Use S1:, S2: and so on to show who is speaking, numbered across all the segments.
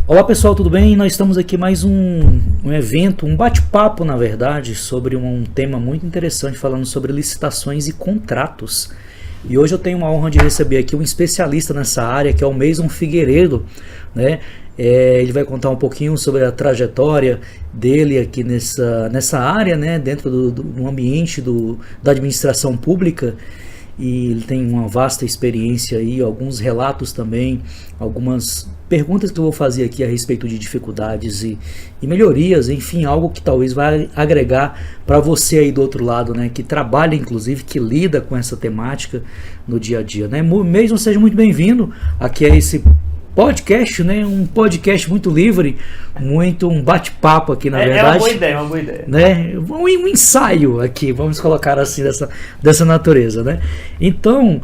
S1: Olá pessoal, tudo bem? Nós estamos aqui mais um evento, um bate-papo na verdade, sobre um tema muito interessante falando sobre licitações e contratos. E hoje eu tenho a honra de receber aqui um especialista nessa área, que é o Meison Figueiredo, né? Ele vai contar um pouquinho sobre a trajetória dele aqui nessa área, né? Dentro do ambiente da administração pública. E ele tem uma vasta experiência aí, alguns relatos também, algumas perguntas que eu vou fazer aqui a respeito de dificuldades e melhorias, enfim, algo que talvez vai agregar para você aí do outro lado, né, que trabalha inclusive, que lida com essa temática no dia a dia, né? Meison, seja muito bem-vindo aqui a esse podcast, né? Um podcast muito livre, um bate-papo aqui, na verdade.
S2: É uma boa ideia.
S1: Né? Um ensaio aqui, vamos colocar assim, dessa natureza, né? Então,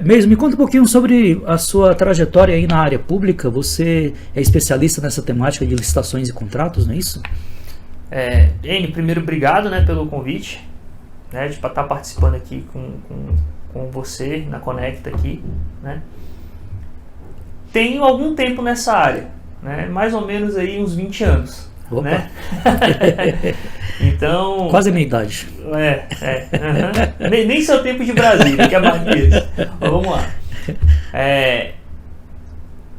S1: Meison, me conta um pouquinho sobre a sua trajetória aí na área pública. Você é especialista nessa temática de licitações e contratos, não é isso?
S2: Eni, primeiro, obrigado, né, pelo convite, né, de estar participando aqui com você na Conecta aqui, né? Tenho algum tempo nessa área, né? Mais ou menos aí uns 20 anos.
S1: Opa.
S2: Né? Então,
S1: quase a minha idade.
S2: Nem seu tempo de Brasília, que é mais que isso. Mas vamos lá.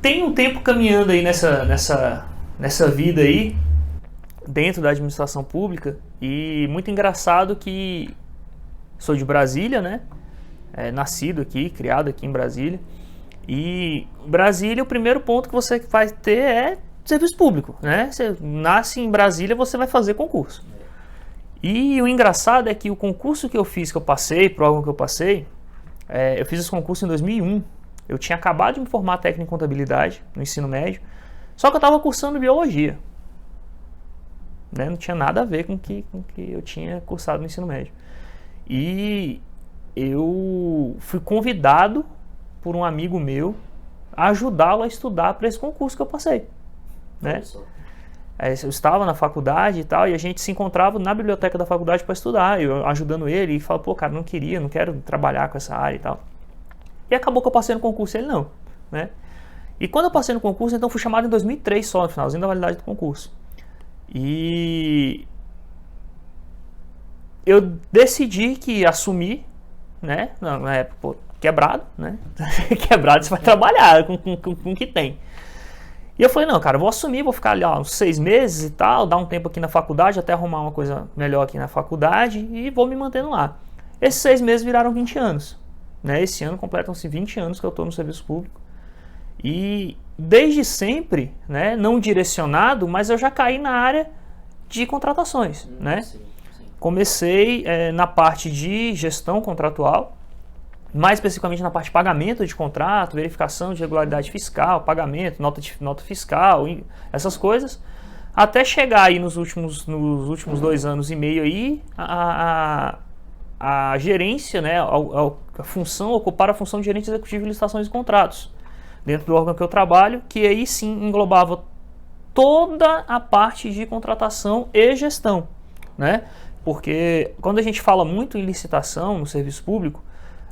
S2: Tem um tempo caminhando aí nessa vida aí, dentro da administração pública, e muito engraçado que sou de Brasília, né? Nascido aqui, criado aqui em Brasília. E Brasília, o primeiro ponto que você vai ter é serviço público, né? Você nasce em Brasília, você vai fazer concurso. E o engraçado é que o concurso que eu passei, pro órgão que eu passei, eu fiz esse concurso em 2001. Eu tinha acabado de me formar técnico em contabilidade no ensino médio, só que eu estava cursando biologia, né? Não tinha nada a ver com o que eu tinha cursado no ensino médio. E eu fui convidado por um amigo meu a ajudá-lo a estudar para esse concurso que eu passei, né? Eu estava na faculdade e tal, e a gente se encontrava na biblioteca da faculdade para estudar, eu ajudando ele, e falava, pô, cara, não quero trabalhar com essa área e tal. E acabou que eu passei no concurso, ele não, né? E quando eu passei no concurso, então fui chamado em 2003 só, no finalzinho da validade do concurso. E eu decidi que ia assumir, né? Na época, pô, quebrado, né? Quebrado você vai trabalhar com o que tem. E eu falei, não, cara, eu vou assumir, vou ficar ali uns 6 meses e tal, dar um tempo aqui na faculdade, até arrumar uma coisa melhor aqui na faculdade, e vou me mantendo lá. Esses 6 meses viraram 20 anos, né? Esse ano completam-se 20 anos que eu estou no serviço público. E desde sempre, né, não direcionado, mas eu já caí na área de contratações, né? Sim. Comecei na parte de gestão contratual, mais especificamente na parte de pagamento de contrato, verificação de regularidade fiscal, pagamento, nota fiscal, essas coisas, até chegar aí nos últimos 2 anos e meio aí, a gerência, né, ocupar a função de gerente executivo de licitações e contratos, dentro do órgão que eu trabalho, que aí sim englobava toda a parte de contratação e gestão, né? Porque quando a gente fala muito em licitação no serviço público,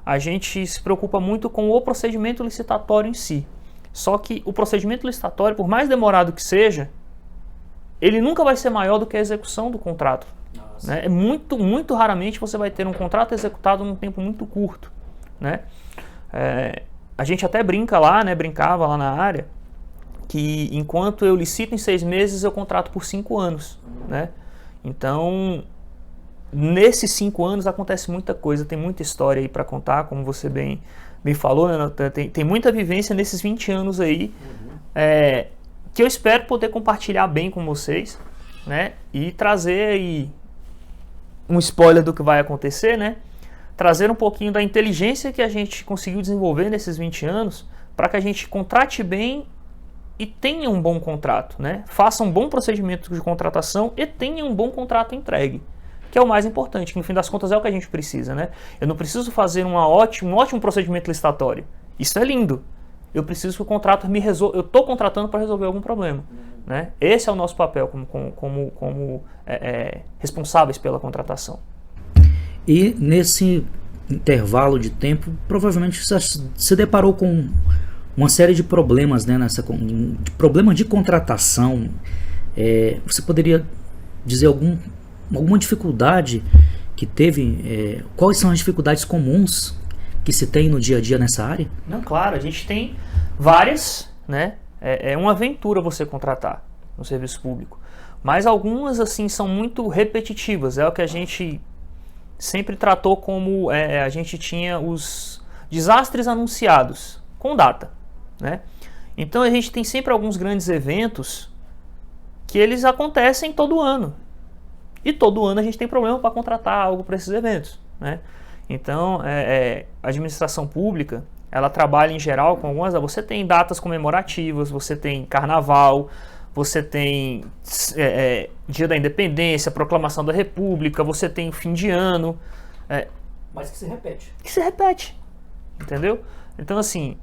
S2: a gente se preocupa muito com o procedimento licitatório em si. Só que o procedimento licitatório, por mais demorado que seja, ele nunca vai ser maior do que a execução do contrato. Né? Muito raramente você vai ter um contrato executado num tempo muito curto, né? A gente até brincava lá na área, que enquanto eu licito em 6 meses, eu contrato por 5 anos. Né? Então, nesses 5 anos acontece muita coisa, tem muita história aí para contar, como você bem falou, né? Tem muita vivência nesses 20 anos aí, que eu espero poder compartilhar bem com vocês, né? E trazer aí um spoiler do que vai acontecer, né? Trazer um pouquinho da inteligência que a gente conseguiu desenvolver nesses 20 anos para que a gente contrate bem e tenha um bom contrato, né? Faça um bom procedimento de contratação e tenha um bom contrato entregue, que é o mais importante, que no fim das contas é o que a gente precisa, né? Eu não preciso fazer um ótimo procedimento licitatório. Isso é lindo. Eu preciso que o contrato me resolva. Eu estou contratando para resolver algum problema, né? Esse é o nosso papel como responsáveis pela contratação.
S1: E nesse intervalo de tempo, provavelmente você se deparou com uma série de problemas, né, de problema de contratação. Você poderia dizer alguma dificuldade que teve? Quais são as dificuldades comuns que se tem no dia a dia nessa área?
S2: Não, claro, a gente tem várias, né? É uma aventura você contratar no serviço público. Mas algumas, assim, são muito repetitivas. É o que a gente sempre tratou como... a gente tinha os desastres anunciados com data, né? Então a gente tem sempre alguns grandes eventos que eles acontecem todo ano. E todo ano a gente tem problema para contratar algo para esses eventos, né? Então, a administração pública, ela trabalha em geral com algumas... Você tem datas comemorativas, você tem carnaval, você tem Dia da Independência, Proclamação da República, você tem fim de ano.
S1: Mas que se repete.
S2: Que se repete, entendeu? Então, assim...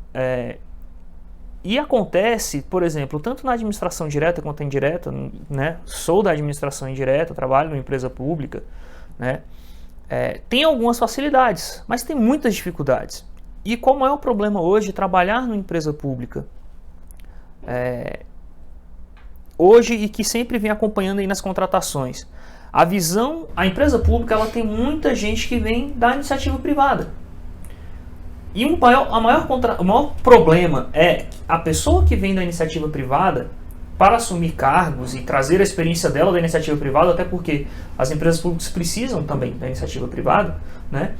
S2: E acontece, por exemplo, tanto na administração direta quanto indireta, né? Sou da administração indireta, trabalho numa empresa pública, né? Tem algumas facilidades, mas tem muitas dificuldades. E qual é o maior problema hoje de trabalhar numa empresa pública? Hoje, e que sempre vem acompanhando aí nas contratações, a empresa pública, ela tem muita gente que vem da iniciativa privada. E o maior problema é a pessoa que vem da iniciativa privada, para assumir cargos e trazer a experiência dela da iniciativa privada, até porque as empresas públicas precisam também da iniciativa privada, né?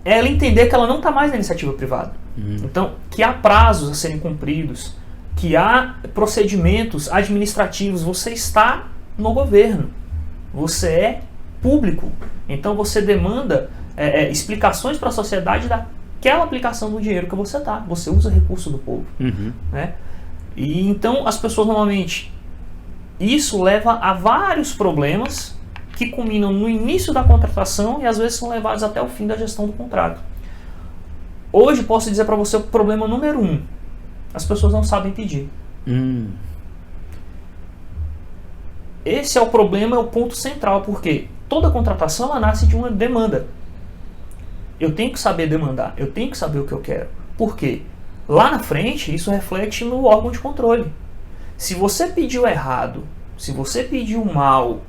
S2: Ela entender que ela não está mais na iniciativa privada. Então, que há prazos a serem cumpridos, que há procedimentos administrativos, você está no governo, você é público, então você demanda explicações para a sociedade daquela aplicação do dinheiro que você usa recurso do povo, né? E então as pessoas normalmente, isso leva a vários problemas que culminam no início da contratação e às vezes são levados até o fim da gestão do contrato. Hoje posso dizer para você o problema número 1, as pessoas não sabem pedir. Esse é o problema, é o ponto central, porque toda contratação ela nasce de uma demanda. Eu tenho que saber demandar, eu tenho que saber o que eu quero. Por quê? Lá na frente, isso reflete no órgão de controle. Se você pediu errado, se você pediu mal,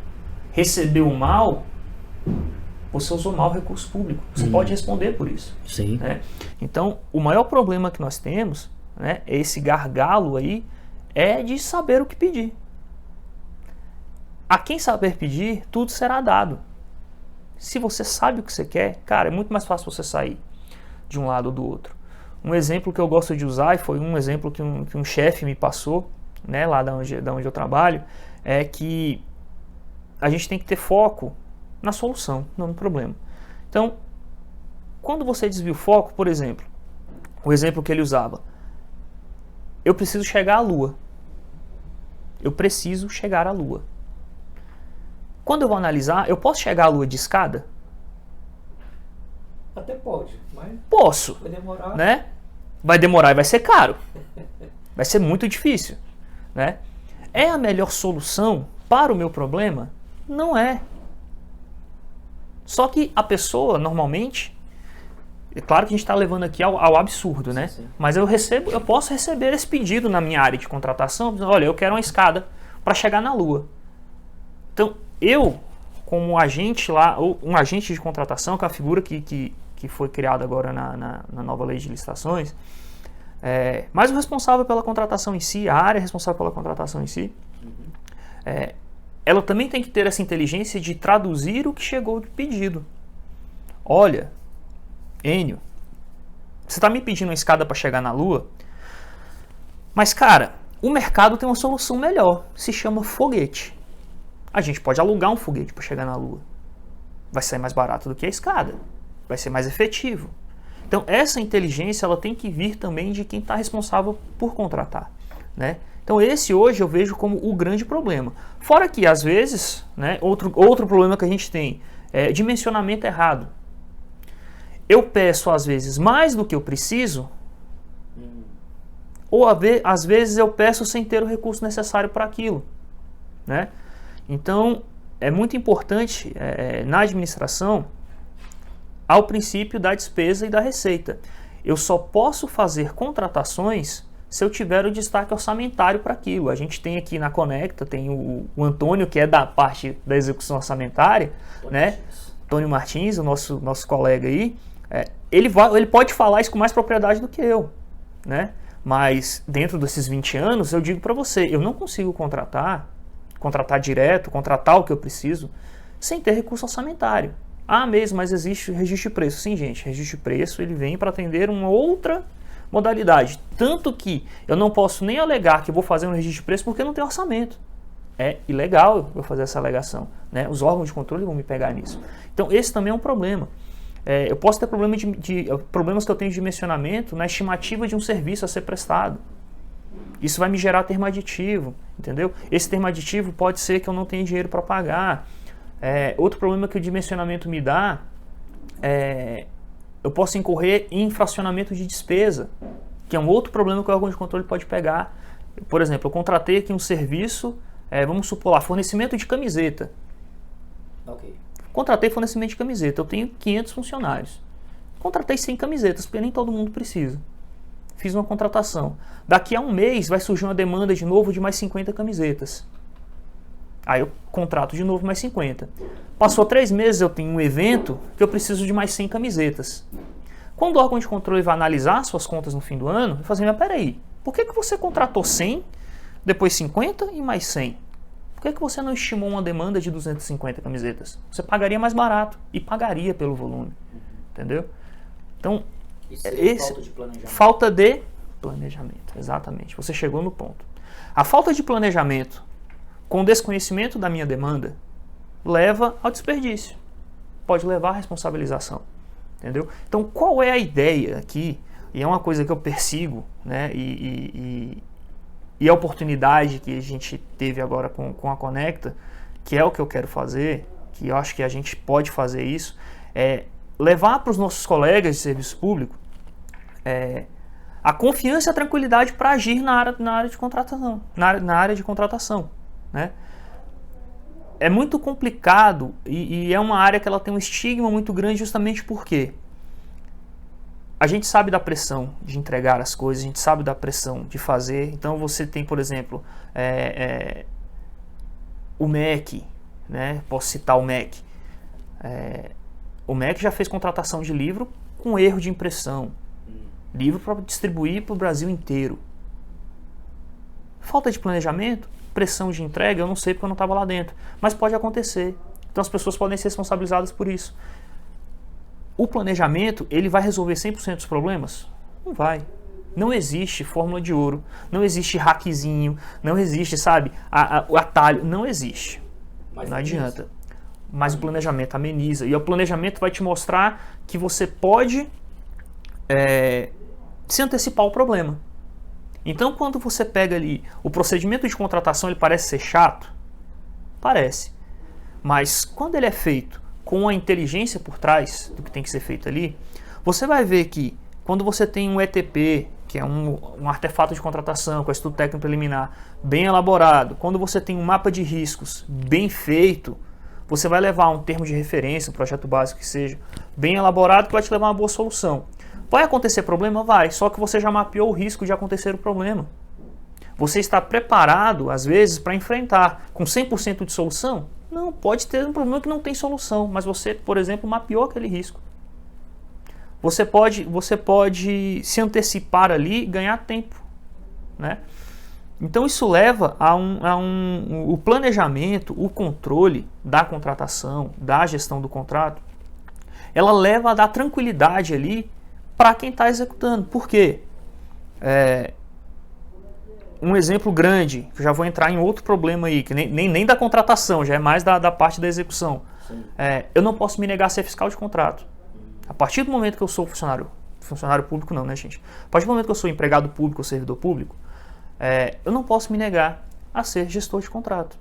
S2: recebeu mal, você usou mal o recurso público. Você pode responder por isso.
S1: Sim.
S2: Né? Então, o maior problema que nós temos, né, esse gargalo aí, é de saber o que pedir. A quem saber pedir, tudo será dado. Se você sabe o que você quer, cara, é muito mais fácil você sair de um lado ou do outro. Um exemplo que eu gosto de usar, e foi um exemplo que um chefe me passou, né, lá da onde eu trabalho, é que a gente tem que ter foco na solução, não no problema. Então, quando você desvia o foco, por exemplo, o exemplo que ele usava, eu preciso chegar à Lua. Eu preciso chegar à Lua. Quando eu vou analisar, eu posso chegar à Lua de escada?
S1: Até pode, mas
S2: posso.
S1: Vai demorar.
S2: Né? Vai demorar e vai ser caro. Vai ser muito difícil. Né? É a melhor solução para o meu problema? Não é. Só que a pessoa, normalmente, é claro que a gente está levando aqui ao absurdo, né? Sim. Mas eu posso receber esse pedido na minha área de contratação. Olha, eu quero uma escada para chegar na Lua. Então, eu, como agente lá, ou um agente de contratação, que é a figura que foi criada agora na nova lei de licitações, mas o responsável pela contratação em si, a área responsável pela contratação em si, ela também tem que ter essa inteligência de traduzir o que chegou de pedido. Olha, Enio, você está me pedindo uma escada para chegar na Lua, mas cara, o mercado tem uma solução melhor, se chama foguete. A gente pode alugar um foguete para chegar na Lua. Vai sair mais barato do que a escada. Vai ser mais efetivo. Então, essa inteligência ela tem que vir também de quem está responsável por contratar. Né? Então, esse hoje eu vejo como o grande problema. Fora que, às vezes, né, outro problema que a gente tem é dimensionamento errado. Eu peço, às vezes, mais do que eu preciso, ou às vezes eu peço sem ter o recurso necessário para aquilo. Né? Então, é muito importante na administração ao princípio da despesa e da receita. eu só posso fazer contratações se eu tiver o destaque orçamentário para aquilo. A gente tem aqui na Conecta, tem o Antônio, que é da parte da execução orçamentária, né? Antônio Martins, o nosso colega aí, ele pode falar isso com mais propriedade do que eu, né? Mas dentro desses 20 anos, eu digo para você, eu não consigo contratar direto, contratar o que eu preciso, sem ter recurso orçamentário. Ah, mesmo, mas existe registro de preço. Sim, gente, registro de preço ele vem para atender uma outra modalidade. Tanto que eu não posso nem alegar que eu vou fazer um registro de preço porque não tem orçamento. É ilegal eu fazer essa alegação, né? Os órgãos de controle vão me pegar nisso. Então, esse também é um problema. Eu posso ter problemas que eu tenho de dimensionamento na estimativa de um serviço a ser prestado. Isso vai me gerar termo aditivo, entendeu? Esse termo aditivo pode ser que eu não tenha dinheiro para pagar. Outro problema que o dimensionamento me dá eu posso incorrer em infracionamento de despesa, que é um outro problema que o órgão de controle pode pegar. Por exemplo, eu contratei aqui um serviço, vamos supor lá, fornecimento de camiseta.
S1: Ok.
S2: Contratei fornecimento de camiseta, eu tenho 500 funcionários. Contratei 100 camisetas, porque nem todo mundo precisa. Fiz uma contratação. Daqui a um mês vai surgir uma demanda de novo de mais 50 camisetas. Aí eu contrato de novo mais 50. Passou 3 meses, eu tenho um evento que eu preciso de mais 100 camisetas. Quando o órgão de controle vai analisar suas contas no fim do ano, vai fazer, mas peraí, por que você contratou 100, depois 50 e mais 100? Por que você não estimou uma demanda de 250 camisetas? Você pagaria mais barato e pagaria pelo volume. Entendeu? Então,
S1: falta de planejamento.
S2: Falta de planejamento, exatamente. Você chegou no ponto. A falta de planejamento com desconhecimento da minha demanda leva ao desperdício. Pode levar à responsabilização. Entendeu? Então, qual é a ideia aqui? E é uma coisa que eu persigo, né? E a oportunidade que a gente teve agora com a Conecta, que é o que eu quero fazer, que eu acho que a gente pode fazer isso, é levar para os nossos colegas de serviço público a confiança e a tranquilidade para agir na área de contratação. Na área de contratação, né? É muito complicado e é uma área que ela tem um estigma muito grande justamente porque a gente sabe da pressão de entregar as coisas, a gente sabe da pressão de fazer. Então você tem, por exemplo, o MEC, né? Posso citar o MEC. O MEC já fez contratação de livro com erro de impressão. Livro para distribuir para o Brasil inteiro. Falta de planejamento, pressão de entrega, eu não sei porque eu não estava lá dentro. Mas pode acontecer. Então as pessoas podem ser responsabilizadas por isso. O planejamento, ele vai resolver 100% dos problemas? Não vai. Não existe fórmula de ouro, não existe hackzinho, não existe, sabe, o atalho, não existe.
S1: Mas
S2: não adianta. Mas o planejamento ameniza. E o planejamento vai te mostrar que você pode se antecipar ao problema. Então, quando você pega ali o procedimento de contratação, ele parece ser chato? Parece. Mas quando ele é feito com a inteligência por trás do que tem que ser feito ali, você vai ver que quando você tem um ETP, que é um artefato de contratação com estudo técnico preliminar bem elaborado, quando você tem um mapa de riscos bem feito, você vai levar um termo de referência, um projeto básico que seja bem elaborado, que vai te levar a uma boa solução. Vai acontecer problema? Vai, só que você já mapeou o risco de acontecer o problema. Você está preparado, às vezes, para enfrentar com 100% de solução? Não, pode ter um problema que não tem solução, mas você, por exemplo, mapeou aquele risco. Você pode se antecipar ali e ganhar tempo, né? Então isso leva o planejamento, o controle da contratação, da gestão do contrato, ela leva a dar tranquilidade ali para quem está executando. Por quê? Um exemplo grande, que já vou entrar em outro problema aí, que nem da contratação, já é mais da parte da execução. Eu não posso me negar a ser fiscal de contrato. A partir do momento que eu sou funcionário público não, né, gente? A partir do momento que eu sou empregado público ou servidor público, eu não posso me negar a ser gestor de contrato.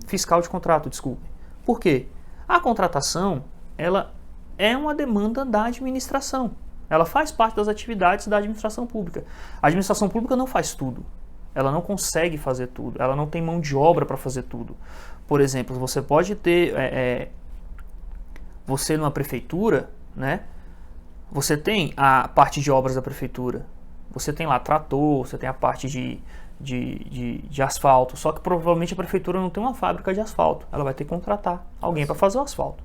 S2: Fiscal de contrato, desculpe. Por quê? A contratação, ela é uma demanda da administração. Ela faz parte das atividades da administração pública. A administração pública não faz tudo. Ela não consegue fazer tudo. Ela não tem mão de obra para fazer tudo. Por exemplo, você pode ter... você numa prefeitura, né? você tem a parte de obras da prefeitura, você tem lá trator, você tem a parte de asfalto, só que provavelmente a prefeitura não tem uma fábrica de asfalto, ela vai ter que contratar alguém para fazer o asfalto.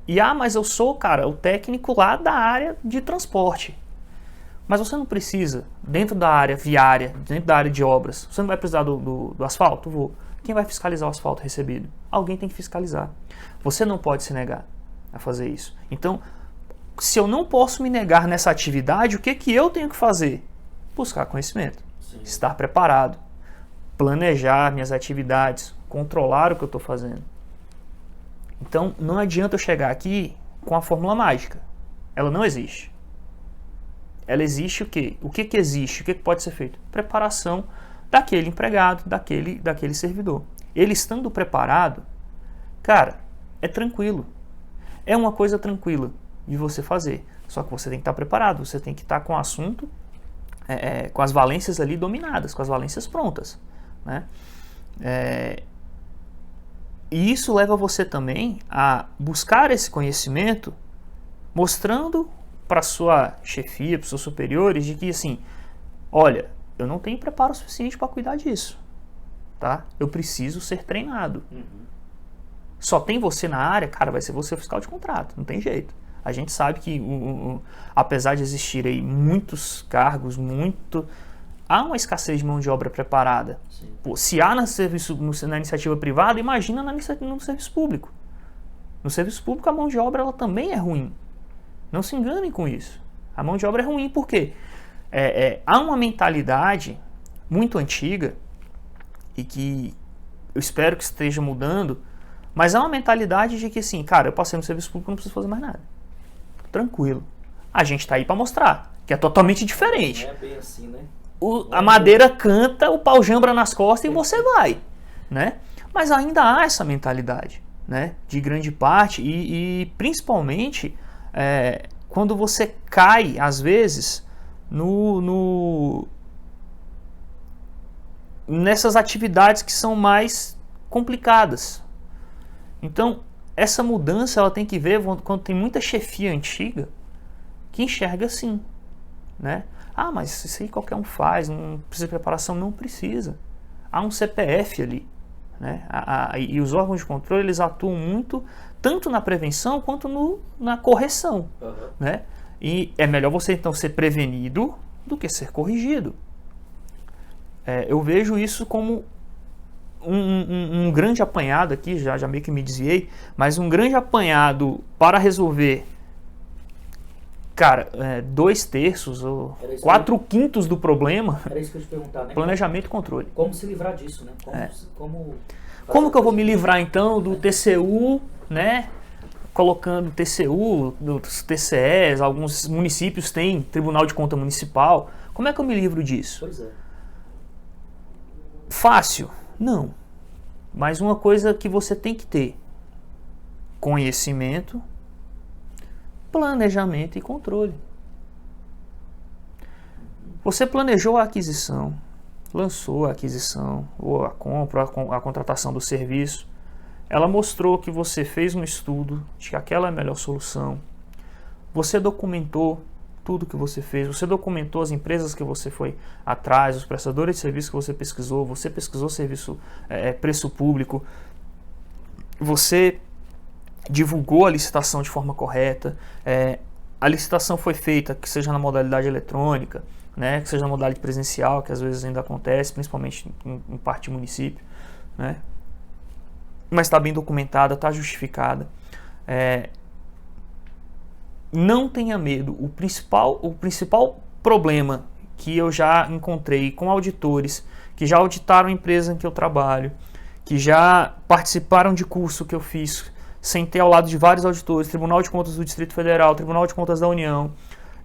S2: E mas eu sou, cara, o técnico lá da área de transporte. Mas você não precisa, dentro da área viária, dentro da área de obras, você não vai precisar do asfalto? Vou. Quem vai fiscalizar o asfalto recebido? Alguém tem que fiscalizar. Você não pode se negar a fazer isso. Então, se eu não posso me negar nessa atividade, o que eu tenho que fazer? Buscar conhecimento, estar preparado, planejar minhas atividades, controlar o que eu estou fazendo. Então, não adianta eu chegar aqui com a fórmula mágica. Ela não existe. Ela existe o quê? O que existe? O que pode ser feito? Preparação daquele empregado, daquele servidor. Ele estando preparado, cara, é tranquilo. É uma coisa tranquila de você fazer. Só que você tem que estar preparado, você tem que estar com o assunto, com as valências ali dominadas, com as valências prontas, né? E isso leva você também a buscar esse conhecimento, mostrando para sua chefia, para os seus superiores, de que assim, olha, eu não tenho preparo suficiente para cuidar disso, tá? Eu preciso ser treinado. Só tem você na área, cara, vai ser você o fiscal de contrato, não tem jeito. A gente sabe que, apesar de existirem muitos cargos, há uma escassez de mão de obra preparada. Pô, se há na iniciativa privada, imagina no serviço público. No serviço público a mão de obra ela também é ruim. Não se enganem com isso. A mão de obra é ruim porque há uma mentalidade muito antiga e que eu espero que esteja mudando, mas há uma mentalidade de que assim, cara, eu passei no serviço público, não preciso fazer mais nada. Tranquilo. A gente tá aí para mostrar que é totalmente diferente.
S1: Não é bem assim, né?
S2: A madeira canta, o pau jambra nas costas e você vai, né? Mas ainda há essa mentalidade, né? De grande parte e principalmente quando você cai, às vezes, nessas atividades que são mais complicadas. Então, essa mudança ela tem que ver quando tem muita chefia antiga que enxerga assim, né? Mas isso aí qualquer um faz, não precisa de preparação, não precisa. Há um CPF ali, né? E os órgãos de controle eles atuam muito tanto na prevenção quanto na correção, né? E é melhor você então ser prevenido do que ser corrigido. Eu vejo isso como um grande apanhado aqui, já meio que me desviei, mas um grande apanhado para resolver, cara, 2/3 ou 4/5 do problema.
S1: Era isso que eu ia te perguntar, né?
S2: Planejamento e controle.
S1: Como se livrar disso, né?
S2: Como que eu vou me livrar então do TCU, né? Colocando TCU, dos TCEs, alguns municípios têm Tribunal de Conta Municipal. Como é que eu me livro disso?
S1: Pois é.
S2: Fácil? Não. Mas uma coisa que você tem que ter: conhecimento, planejamento e controle. Você planejou a aquisição, lançou a aquisição, ou a compra, a contratação do serviço. Ela mostrou que você fez um estudo de que aquela é a melhor solução. Você documentou tudo que você fez, você documentou as empresas que você foi atrás, os prestadores de serviço que você pesquisou serviço, preço público, você divulgou a licitação de forma correta, a licitação foi feita, que seja na modalidade eletrônica, né, que seja na modalidade presencial, que às vezes ainda acontece, principalmente em parte de município, né, mas está bem documentada, está justificada. Não tenha medo. O principal problema que eu já encontrei com auditores que já auditaram a empresa em que eu trabalho, que já participaram de curso que eu fiz, sentei ao lado de vários auditores, Tribunal de Contas do Distrito Federal, Tribunal de Contas da União,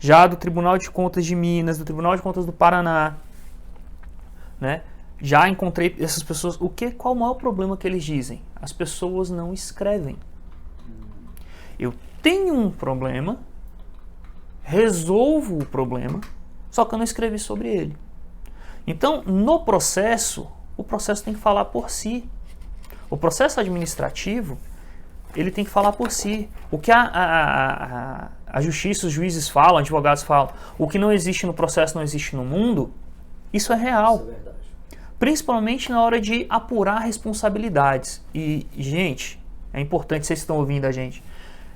S2: já do Tribunal de Contas de Minas, do Tribunal de Contas do Paraná, né? Já encontrei essas pessoas. Qual o maior problema que eles dizem? As pessoas não escrevem. Eu tenho um problema, resolvo o problema, só que eu não escrevi sobre ele. Então, no processo, o processo tem que falar por si. O processo administrativo, ele tem que falar por si. O que a a justiça, os juízes falam, advogados falam, o que não existe no processo não existe no mundo, isso é real.
S1: Isso é verdade.
S2: Principalmente na hora de apurar responsabilidades. E, gente, é importante, vocês estão ouvindo a gente,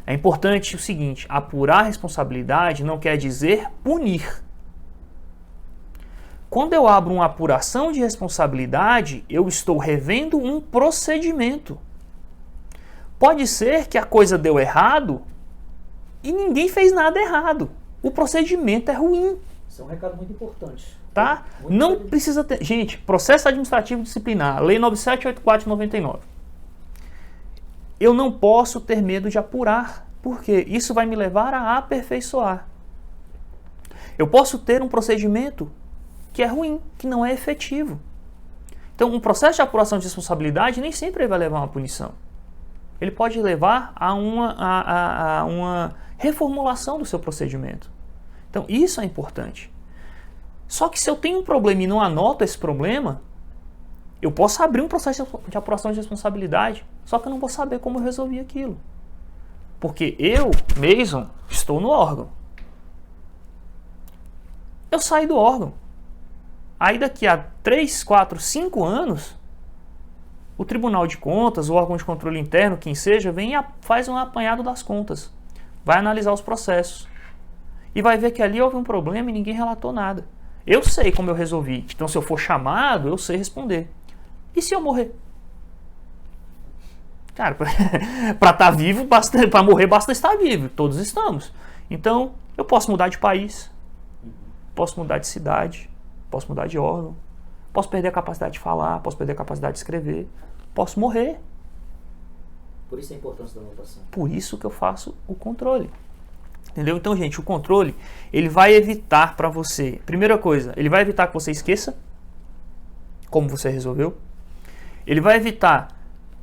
S2: é importante o seguinte, apurar responsabilidade não quer dizer punir. Quando eu abro uma apuração de responsabilidade, eu estou revendo um procedimento. Pode ser que a coisa deu errado e ninguém fez nada errado. O procedimento é ruim.
S1: Isso é um recado muito importante.
S2: Tá? Não precisa ter... Gente, processo administrativo disciplinar, Lei 9784/99. Eu não posso ter medo de apurar, porque isso vai me levar a aperfeiçoar. Eu posso ter um procedimento que é ruim, que não é efetivo. Então, um processo de apuração de responsabilidade nem sempre vai levar a uma punição. Ele pode levar a uma reformulação do seu procedimento. Então, isso é importante. Só que se eu tenho um problema e não anoto esse problema, eu posso abrir um processo de apuração de responsabilidade, só que eu não vou saber como eu resolvi aquilo. Porque eu mesmo estou no órgão. Eu saio do órgão. Aí daqui a 3, 4, 5 anos, o Tribunal de Contas, o órgão de controle interno, quem seja, vem e faz um apanhado das contas. Vai analisar os processos. E vai ver que ali houve um problema e ninguém relatou nada. Eu sei como eu resolvi. Então, se eu for chamado, eu sei responder. E se eu morrer? Cara, para estar vivo, para morrer, basta estar vivo. Todos estamos. Então, eu posso mudar de país, posso mudar de cidade, posso mudar de órgão, posso perder a capacidade de falar, posso perder a capacidade de escrever, posso morrer.
S1: Por isso a importância da anotação.
S2: Por isso que eu faço o controle. Entendeu? Então, gente, o controle, ele vai evitar para você, primeira coisa, ele vai evitar que você esqueça como você resolveu. Ele vai evitar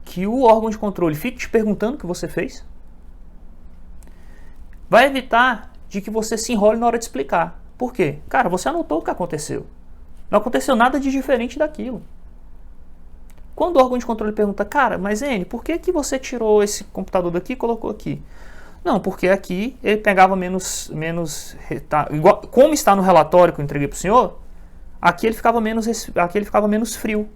S2: que o órgão de controle fique te perguntando o que você fez. Vai evitar de que você se enrole na hora de explicar. Por quê? Cara, você anotou o que aconteceu. Não aconteceu nada de diferente daquilo. Quando o órgão de controle pergunta, cara, mas N, por que você tirou esse computador daqui e colocou aqui? Não, porque aqui ele pegava menos igual, como está no relatório que eu entreguei para o senhor, aqui ele ficava menos frio.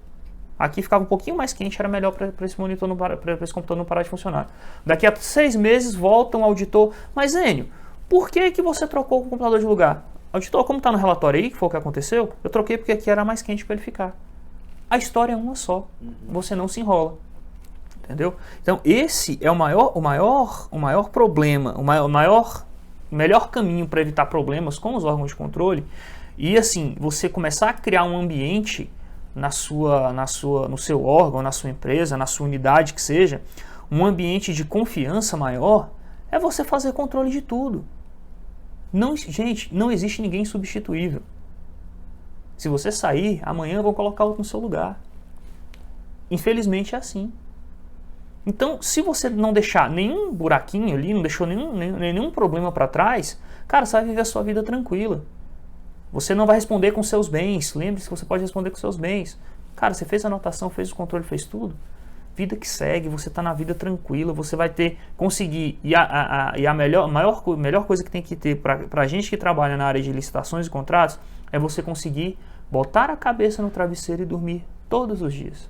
S2: Aqui ficava um pouquinho mais quente, era melhor para esse monitor, para esse computador não parar de funcionar. Daqui a 6 meses volta um auditor, mas Enio, por que você trocou o computador de lugar? Auditor, como está no relatório aí, que foi o que aconteceu, eu troquei porque aqui era mais quente para ele ficar. A história é uma só, você não se enrola. Entendeu? Então esse é o maior problema, o melhor caminho para evitar problemas com os órgãos de controle. E assim, você começar a criar um ambiente no seu órgão, na sua empresa, na sua unidade que seja, um ambiente de confiança maior, é você fazer controle de tudo. Gente, não existe ninguém substituível. Se você sair, amanhã vão colocar outro no seu lugar. Infelizmente é assim. Então, se você não deixar nenhum buraquinho ali, não deixou nenhum problema para trás, cara, você vai viver a sua vida tranquila. Você não vai responder com seus bens. Lembre-se que você pode responder com seus bens. Cara, você fez a anotação, fez o controle, fez tudo. Vida que segue, você está na vida tranquila, você vai conseguir. E a melhor coisa que tem que ter para a gente que trabalha na área de licitações e contratos é você conseguir botar a cabeça no travesseiro e dormir todos os dias.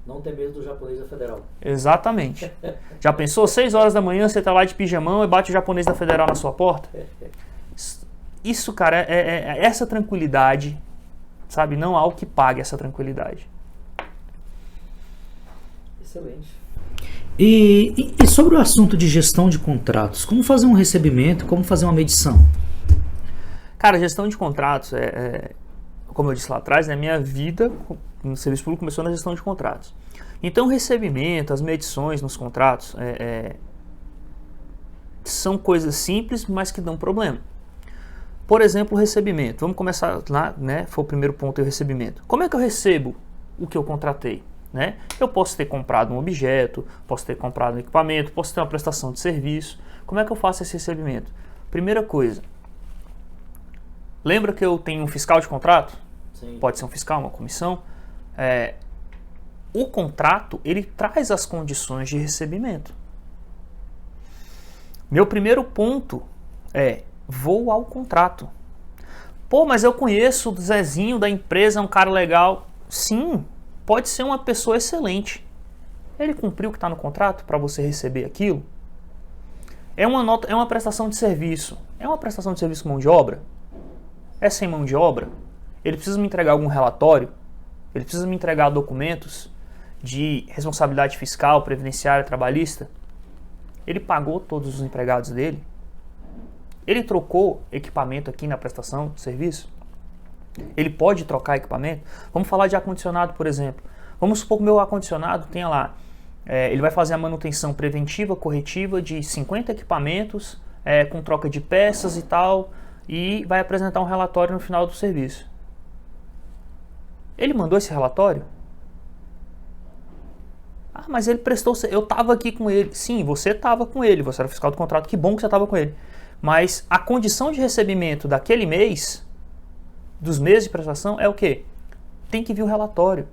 S1: Não ter medo do japonês da Federal.
S2: Exatamente. Já pensou? 6 horas da manhã, você tá lá de pijamão e bate o japonês da Federal na sua porta? Isso, cara, é essa tranquilidade, sabe? Não há o que pague essa tranquilidade.
S1: Excelente. E sobre o assunto de gestão de contratos, como fazer um recebimento, como fazer uma medição?
S2: Cara, gestão de contratos como eu disse lá atrás, né, minha vida no serviço público começou na gestão de contratos. Então, o recebimento, as medições nos contratos são coisas simples, mas que dão problema. Por exemplo, o recebimento. Vamos começar lá, né? Foi o primeiro ponto, o recebimento. Como é que eu recebo o que eu contratei? Né? Eu posso ter comprado um objeto, posso ter comprado um equipamento, posso ter uma prestação de serviço. Como é que eu faço esse recebimento? Primeira coisa, lembra que eu tenho um fiscal de contrato?
S1: Sim.
S2: Pode ser um fiscal, uma comissão. O contrato, ele traz as condições de recebimento. Meu primeiro ponto vou ao contrato. Pô, mas eu conheço o Zezinho da empresa, é um cara legal. Sim, pode ser uma pessoa excelente. Ele cumpriu o que está no contrato para você receber aquilo? É uma prestação de serviço. É uma prestação de serviço com mão de obra? É sem mão de obra? Ele precisa me entregar algum relatório? Ele precisa me entregar documentos de responsabilidade fiscal, previdenciária, trabalhista? Ele pagou todos os empregados dele? Ele trocou equipamento aqui na prestação de serviço? Ele pode trocar equipamento? Vamos falar de ar-condicionado, por exemplo. Vamos supor que o meu ar-condicionado tenha lá, ele vai fazer a manutenção preventiva, corretiva de 50 equipamentos, com troca de peças e tal, e vai apresentar um relatório no final do serviço. Ele mandou esse relatório? Ah, mas ele prestou, eu estava aqui com ele. Sim, você estava com ele, você era fiscal do contrato, que bom que você estava com ele. Mas a condição de recebimento daquele mês, dos meses de prestação, é o quê? Tem que vir o relatório.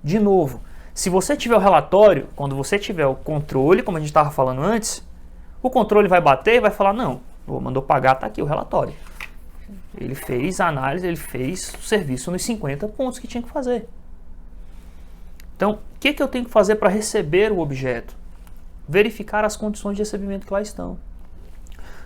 S2: De novo, se você tiver o relatório, quando você tiver o controle, como a gente estava falando antes, o controle vai bater e vai falar, não, mandou pagar, está aqui o relatório. Ele fez a análise, ele fez o serviço nos 50 pontos que tinha que fazer. Então, o que eu tenho que fazer para receber o objeto? Verificar as condições de recebimento que lá estão.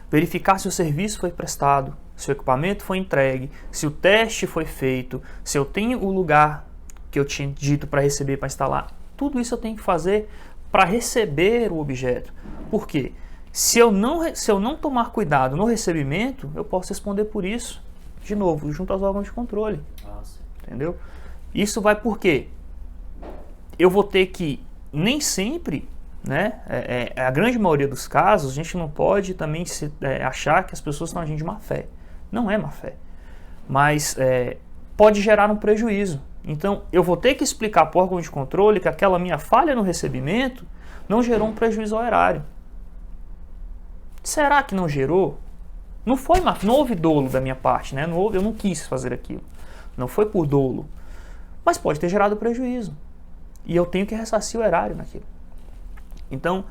S2: Verificar se o serviço foi prestado, se o equipamento foi entregue, se o teste foi feito, se eu tenho o lugar que eu tinha dito para receber, para instalar. Tudo isso eu tenho que fazer para receber o objeto. Por quê? Se eu não tomar cuidado no recebimento, eu posso responder por isso, de novo, junto aos órgãos de controle.
S1: Nossa.
S2: Entendeu? Isso vai por quê? Eu vou ter que, nem sempre, né, a grande maioria dos casos, a gente não pode também achar que as pessoas estão agindo de má fé. Não é má fé. Mas pode gerar um prejuízo. Então, eu vou ter que explicar para o órgão de controle que aquela minha falha no recebimento não gerou um prejuízo ao erário. Será que não gerou? Não houve dolo da minha parte, né? Eu não quis fazer aquilo. Não foi por dolo. Mas pode ter gerado prejuízo. E eu tenho que ressarcir o erário naquilo. Então,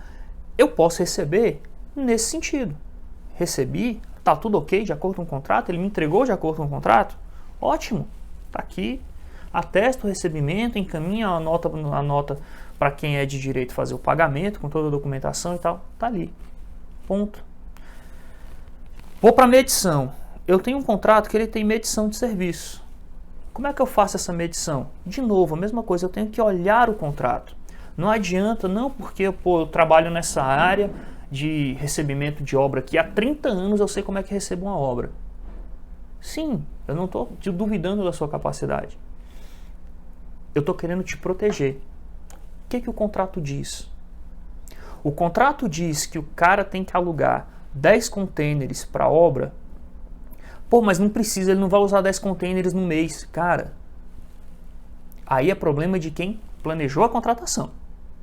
S2: eu posso receber nesse sentido. Recebi, tá tudo ok de acordo com o contrato, ele me entregou de acordo com o contrato? Ótimo, tá aqui. Atesta o recebimento, encaminha a nota para quem é de direito fazer o pagamento, com toda a documentação e tal. Tá ali. Ponto. Vou para medição. Eu tenho um contrato que ele tem medição de serviço. Como é que eu faço essa medição? De novo, a mesma coisa, eu tenho que olhar o contrato. Não adianta, não porque eu trabalho nessa área de recebimento de obra aqui há 30 anos, eu sei como é que recebo uma obra. Sim, eu não estou duvidando da sua capacidade. Eu estou querendo te proteger. O que o contrato diz? O contrato diz que o cara tem que alugar 10 containers para obra. Pô, mas não precisa, ele não vai usar 10 containers no mês. Cara, aí é problema de quem planejou a contratação.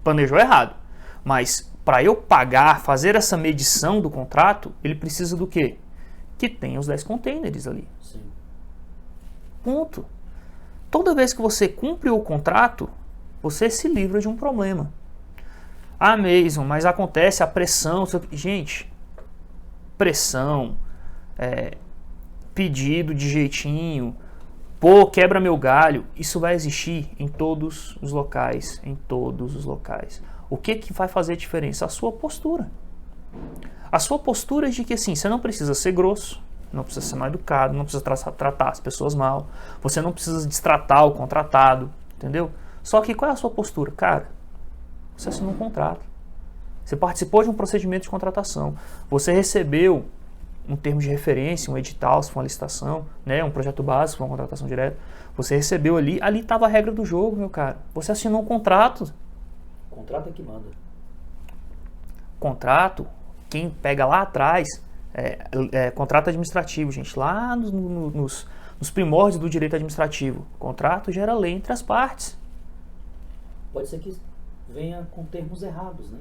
S2: Planejou errado. Mas para eu pagar, fazer essa medição do contrato, ele precisa do quê? Que tenha os 10 containers ali.
S1: Sim.
S2: Ponto. Toda vez que você cumpre o contrato, você se livra de um problema. Ah, Mason, mas acontece a pressão. Gente, pressão, pedido de jeitinho, pô, quebra meu galho, isso vai existir em todos os locais, O que vai fazer a diferença? A sua postura. A sua postura é de que assim, você não precisa ser grosso, não precisa ser mal educado, não precisa tratar as pessoas mal, você não precisa destratar o contratado, entendeu? Só que qual é a sua postura? Cara, você assinou um contrato, você participou de um procedimento de contratação, você recebeu um termo de referência, um edital, se for uma licitação, né, um projeto básico, se for uma contratação direta, você recebeu ali estava a regra do jogo, meu cara. Você assinou um contrato.
S1: O contrato é que manda.
S2: Contrato, quem pega lá atrás, contrato administrativo, gente, lá nos primórdios do direito administrativo, contrato gera lei entre as partes.
S1: Pode ser que venha com termos errados, né?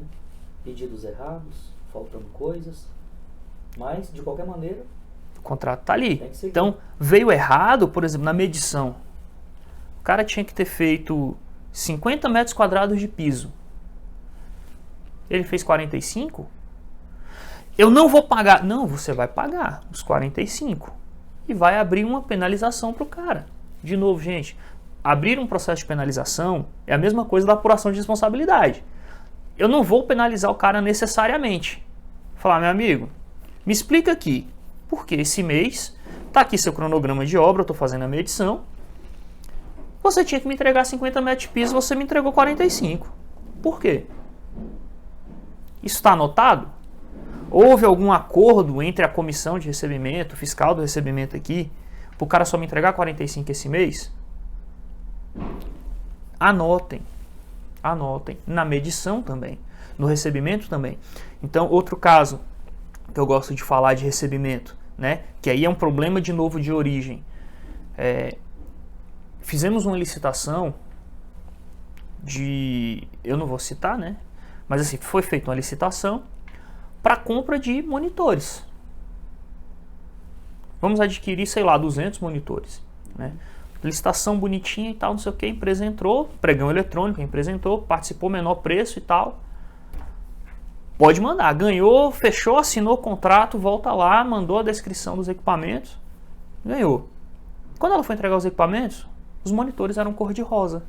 S1: Pedidos errados, faltando coisas, mas de qualquer maneira
S2: o contrato está ali.
S1: Tem que seguir.
S2: Então veio errado, por exemplo, na medição. O cara tinha que ter feito 50 metros quadrados de piso. Ele fez 45. Eu não vou pagar. Não, você vai pagar os 45 e vai abrir uma penalização para o cara. De novo, gente, abrir um processo de penalização é a mesma coisa da apuração de responsabilidade. Eu não vou penalizar o cara necessariamente. Falar, meu amigo, me explica aqui, porque esse mês, tá aqui seu cronograma de obra, eu estou fazendo a medição, você tinha que me entregar 50 metros de piso, você me entregou 45. Por quê? Isso está anotado? Houve algum acordo entre a comissão de recebimento, o fiscal do recebimento aqui, para o cara só me entregar 45 esse mês? Anotem. Anotem. Na medição também. No recebimento também. Então, outro caso que eu gosto de falar de recebimento, né? Que aí é um problema de novo de origem. Fizemos uma licitação de... Eu não vou citar, né? Mas assim, foi feita uma licitação para compra de monitores. Vamos adquirir, sei lá, 200 monitores, né? Licitação bonitinha e tal, não sei o que, a empresa entrou, pregão eletrônico, a empresa entrou, participou, menor preço e tal. Pode mandar, ganhou, fechou, assinou o contrato, volta lá, mandou a descrição dos equipamentos, ganhou. Quando ela foi entregar os equipamentos, os monitores eram cor de rosa.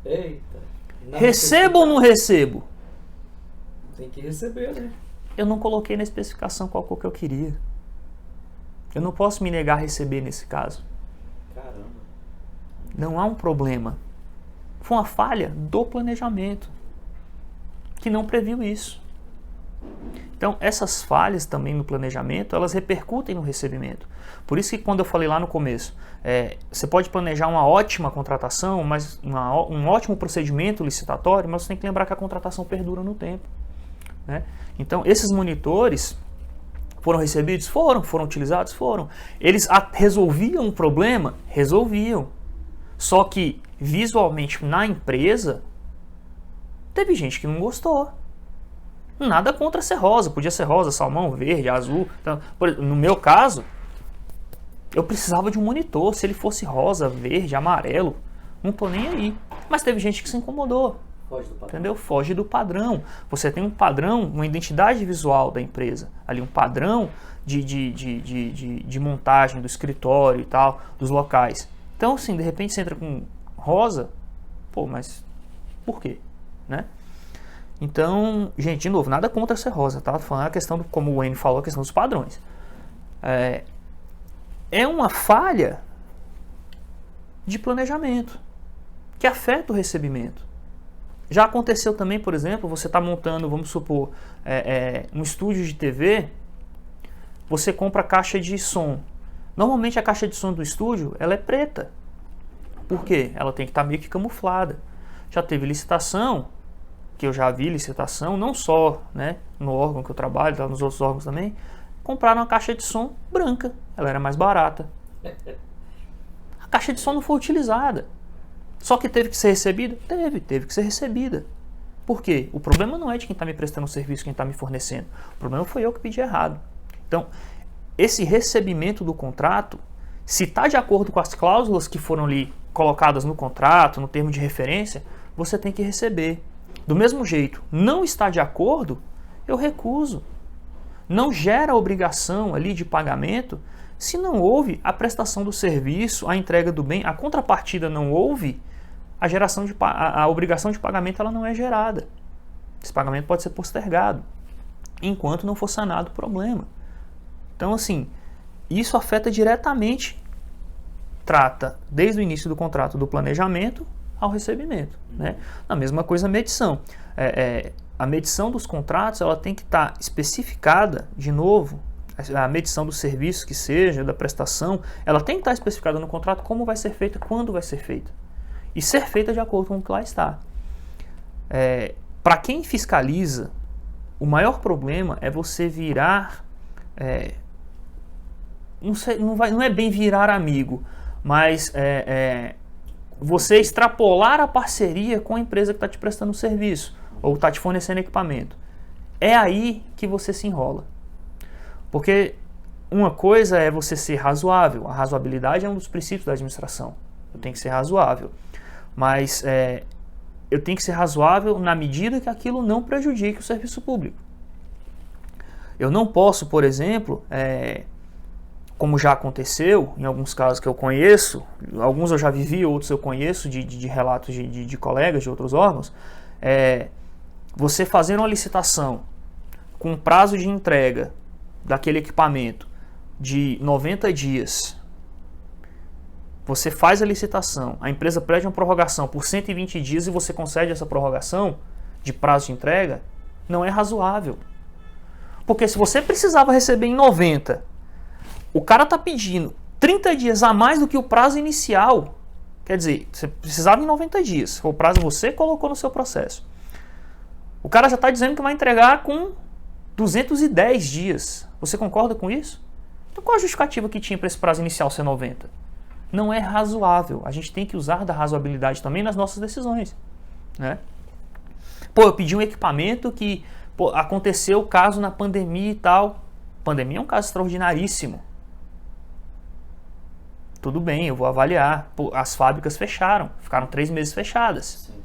S1: Eita.
S2: Recebo ou não recebo?
S1: Tem que receber, né?
S2: Eu não coloquei na especificação qual cor que eu queria. Eu não posso me negar a receber nesse caso.
S1: Caramba.
S2: Não há um problema. Foi uma falha do planejamento que não previu isso. Então, essas falhas também no planejamento, elas repercutem no recebimento. Por isso que quando eu falei lá no começo, você pode planejar uma ótima contratação, mas um ótimo procedimento licitatório, mas você tem que lembrar que a contratação perdura no tempo, né? Então, esses monitores foram recebidos? Foram utilizados? Foram. Eles resolviam um problema? Resolviam. Só que, visualmente, na empresa, teve gente que não gostou. Nada contra ser rosa. Podia ser rosa, salmão, verde, azul. Então, no meu caso, eu precisava de um monitor. Se ele fosse rosa, verde, amarelo, não tô nem aí. Mas teve gente que se incomodou.
S1: Foge do padrão.
S2: Entendeu? Foge do padrão. Você tem um padrão, uma identidade visual da empresa. Ali um padrão de montagem do escritório e tal, dos locais. Então, assim, de repente você entra com rosa, pô, mas por quê? Né? Então, gente, de novo, nada contra ser rosa, tá? Tô falando a questão, como o Wayne falou, a questão dos padrões. É uma falha de planejamento que afeta o recebimento. Já aconteceu também, por exemplo, você está montando, vamos supor, um estúdio de TV, você compra a caixa de som. Normalmente a caixa de som do estúdio, ela é preta. Por quê? Ela tem que estar meio que camuflada. Já teve licitação, que eu já vi licitação, não só, né, no órgão que eu trabalho, tá, nos outros órgãos também, compraram uma caixa de som branca, ela era mais barata. A caixa de som não foi utilizada. Só que teve que ser recebida? Teve que ser recebida. Por quê? O problema não é de quem está me prestando o serviço, quem está me fornecendo. O problema foi eu que pedi errado. Então, esse recebimento do contrato, se está de acordo com as cláusulas que foram ali colocadas no contrato, no termo de referência, você tem que receber. Do mesmo jeito, não está de acordo, eu recuso. Não gera obrigação ali de pagamento se não houve a prestação do serviço, a entrega do bem, a contrapartida não houve, a obrigação de pagamento ela não é gerada. Esse pagamento pode ser postergado, enquanto não for sanado o problema. Então, assim, isso afeta diretamente, trata desde o início do contrato do planejamento ao recebimento, né? A mesma coisa a medição. A medição dos contratos ela tem que estar especificada, de novo, a medição do serviço que seja, da prestação, ela tem que estar especificada no contrato como vai ser feita, quando vai ser feita. E ser feita de acordo com o que lá está. Para quem fiscaliza, o maior problema é você virar... não é bem virar amigo, mas você extrapolar a parceria com a empresa que está te prestando o serviço ou está te fornecendo equipamento. É aí que você se enrola. Porque uma coisa é você ser razoável. A razoabilidade é um dos princípios da administração. Eu tenho que ser razoável. Mas eu tenho que ser razoável na medida que aquilo não prejudique o serviço público. Eu não posso, por exemplo, como já aconteceu, em alguns casos que eu conheço, alguns eu já vivi, outros eu conheço de relatos de colegas de outros órgãos, você fazer uma licitação com prazo de entrega daquele equipamento de 90 dias, você faz a licitação, a empresa pede uma prorrogação por 120 dias e você concede essa prorrogação de prazo de entrega, não é razoável. Porque se você precisava receber em 90, o cara está pedindo 30 dias a mais do que o prazo inicial. Quer dizer, você precisava em 90 dias, foi o prazo que você colocou no seu processo. O cara já está dizendo que vai entregar com 210 dias. Você concorda com isso? Então qual a justificativa que tinha para esse prazo inicial ser 90? Não é razoável. A gente tem que usar da razoabilidade também nas nossas decisões, né? Pô, eu pedi um equipamento que aconteceu o caso na pandemia e tal. Pandemia é um caso extraordinaríssimo. Tudo bem, eu vou avaliar. Pô, as fábricas fecharam, ficaram 3 meses fechadas. Sim.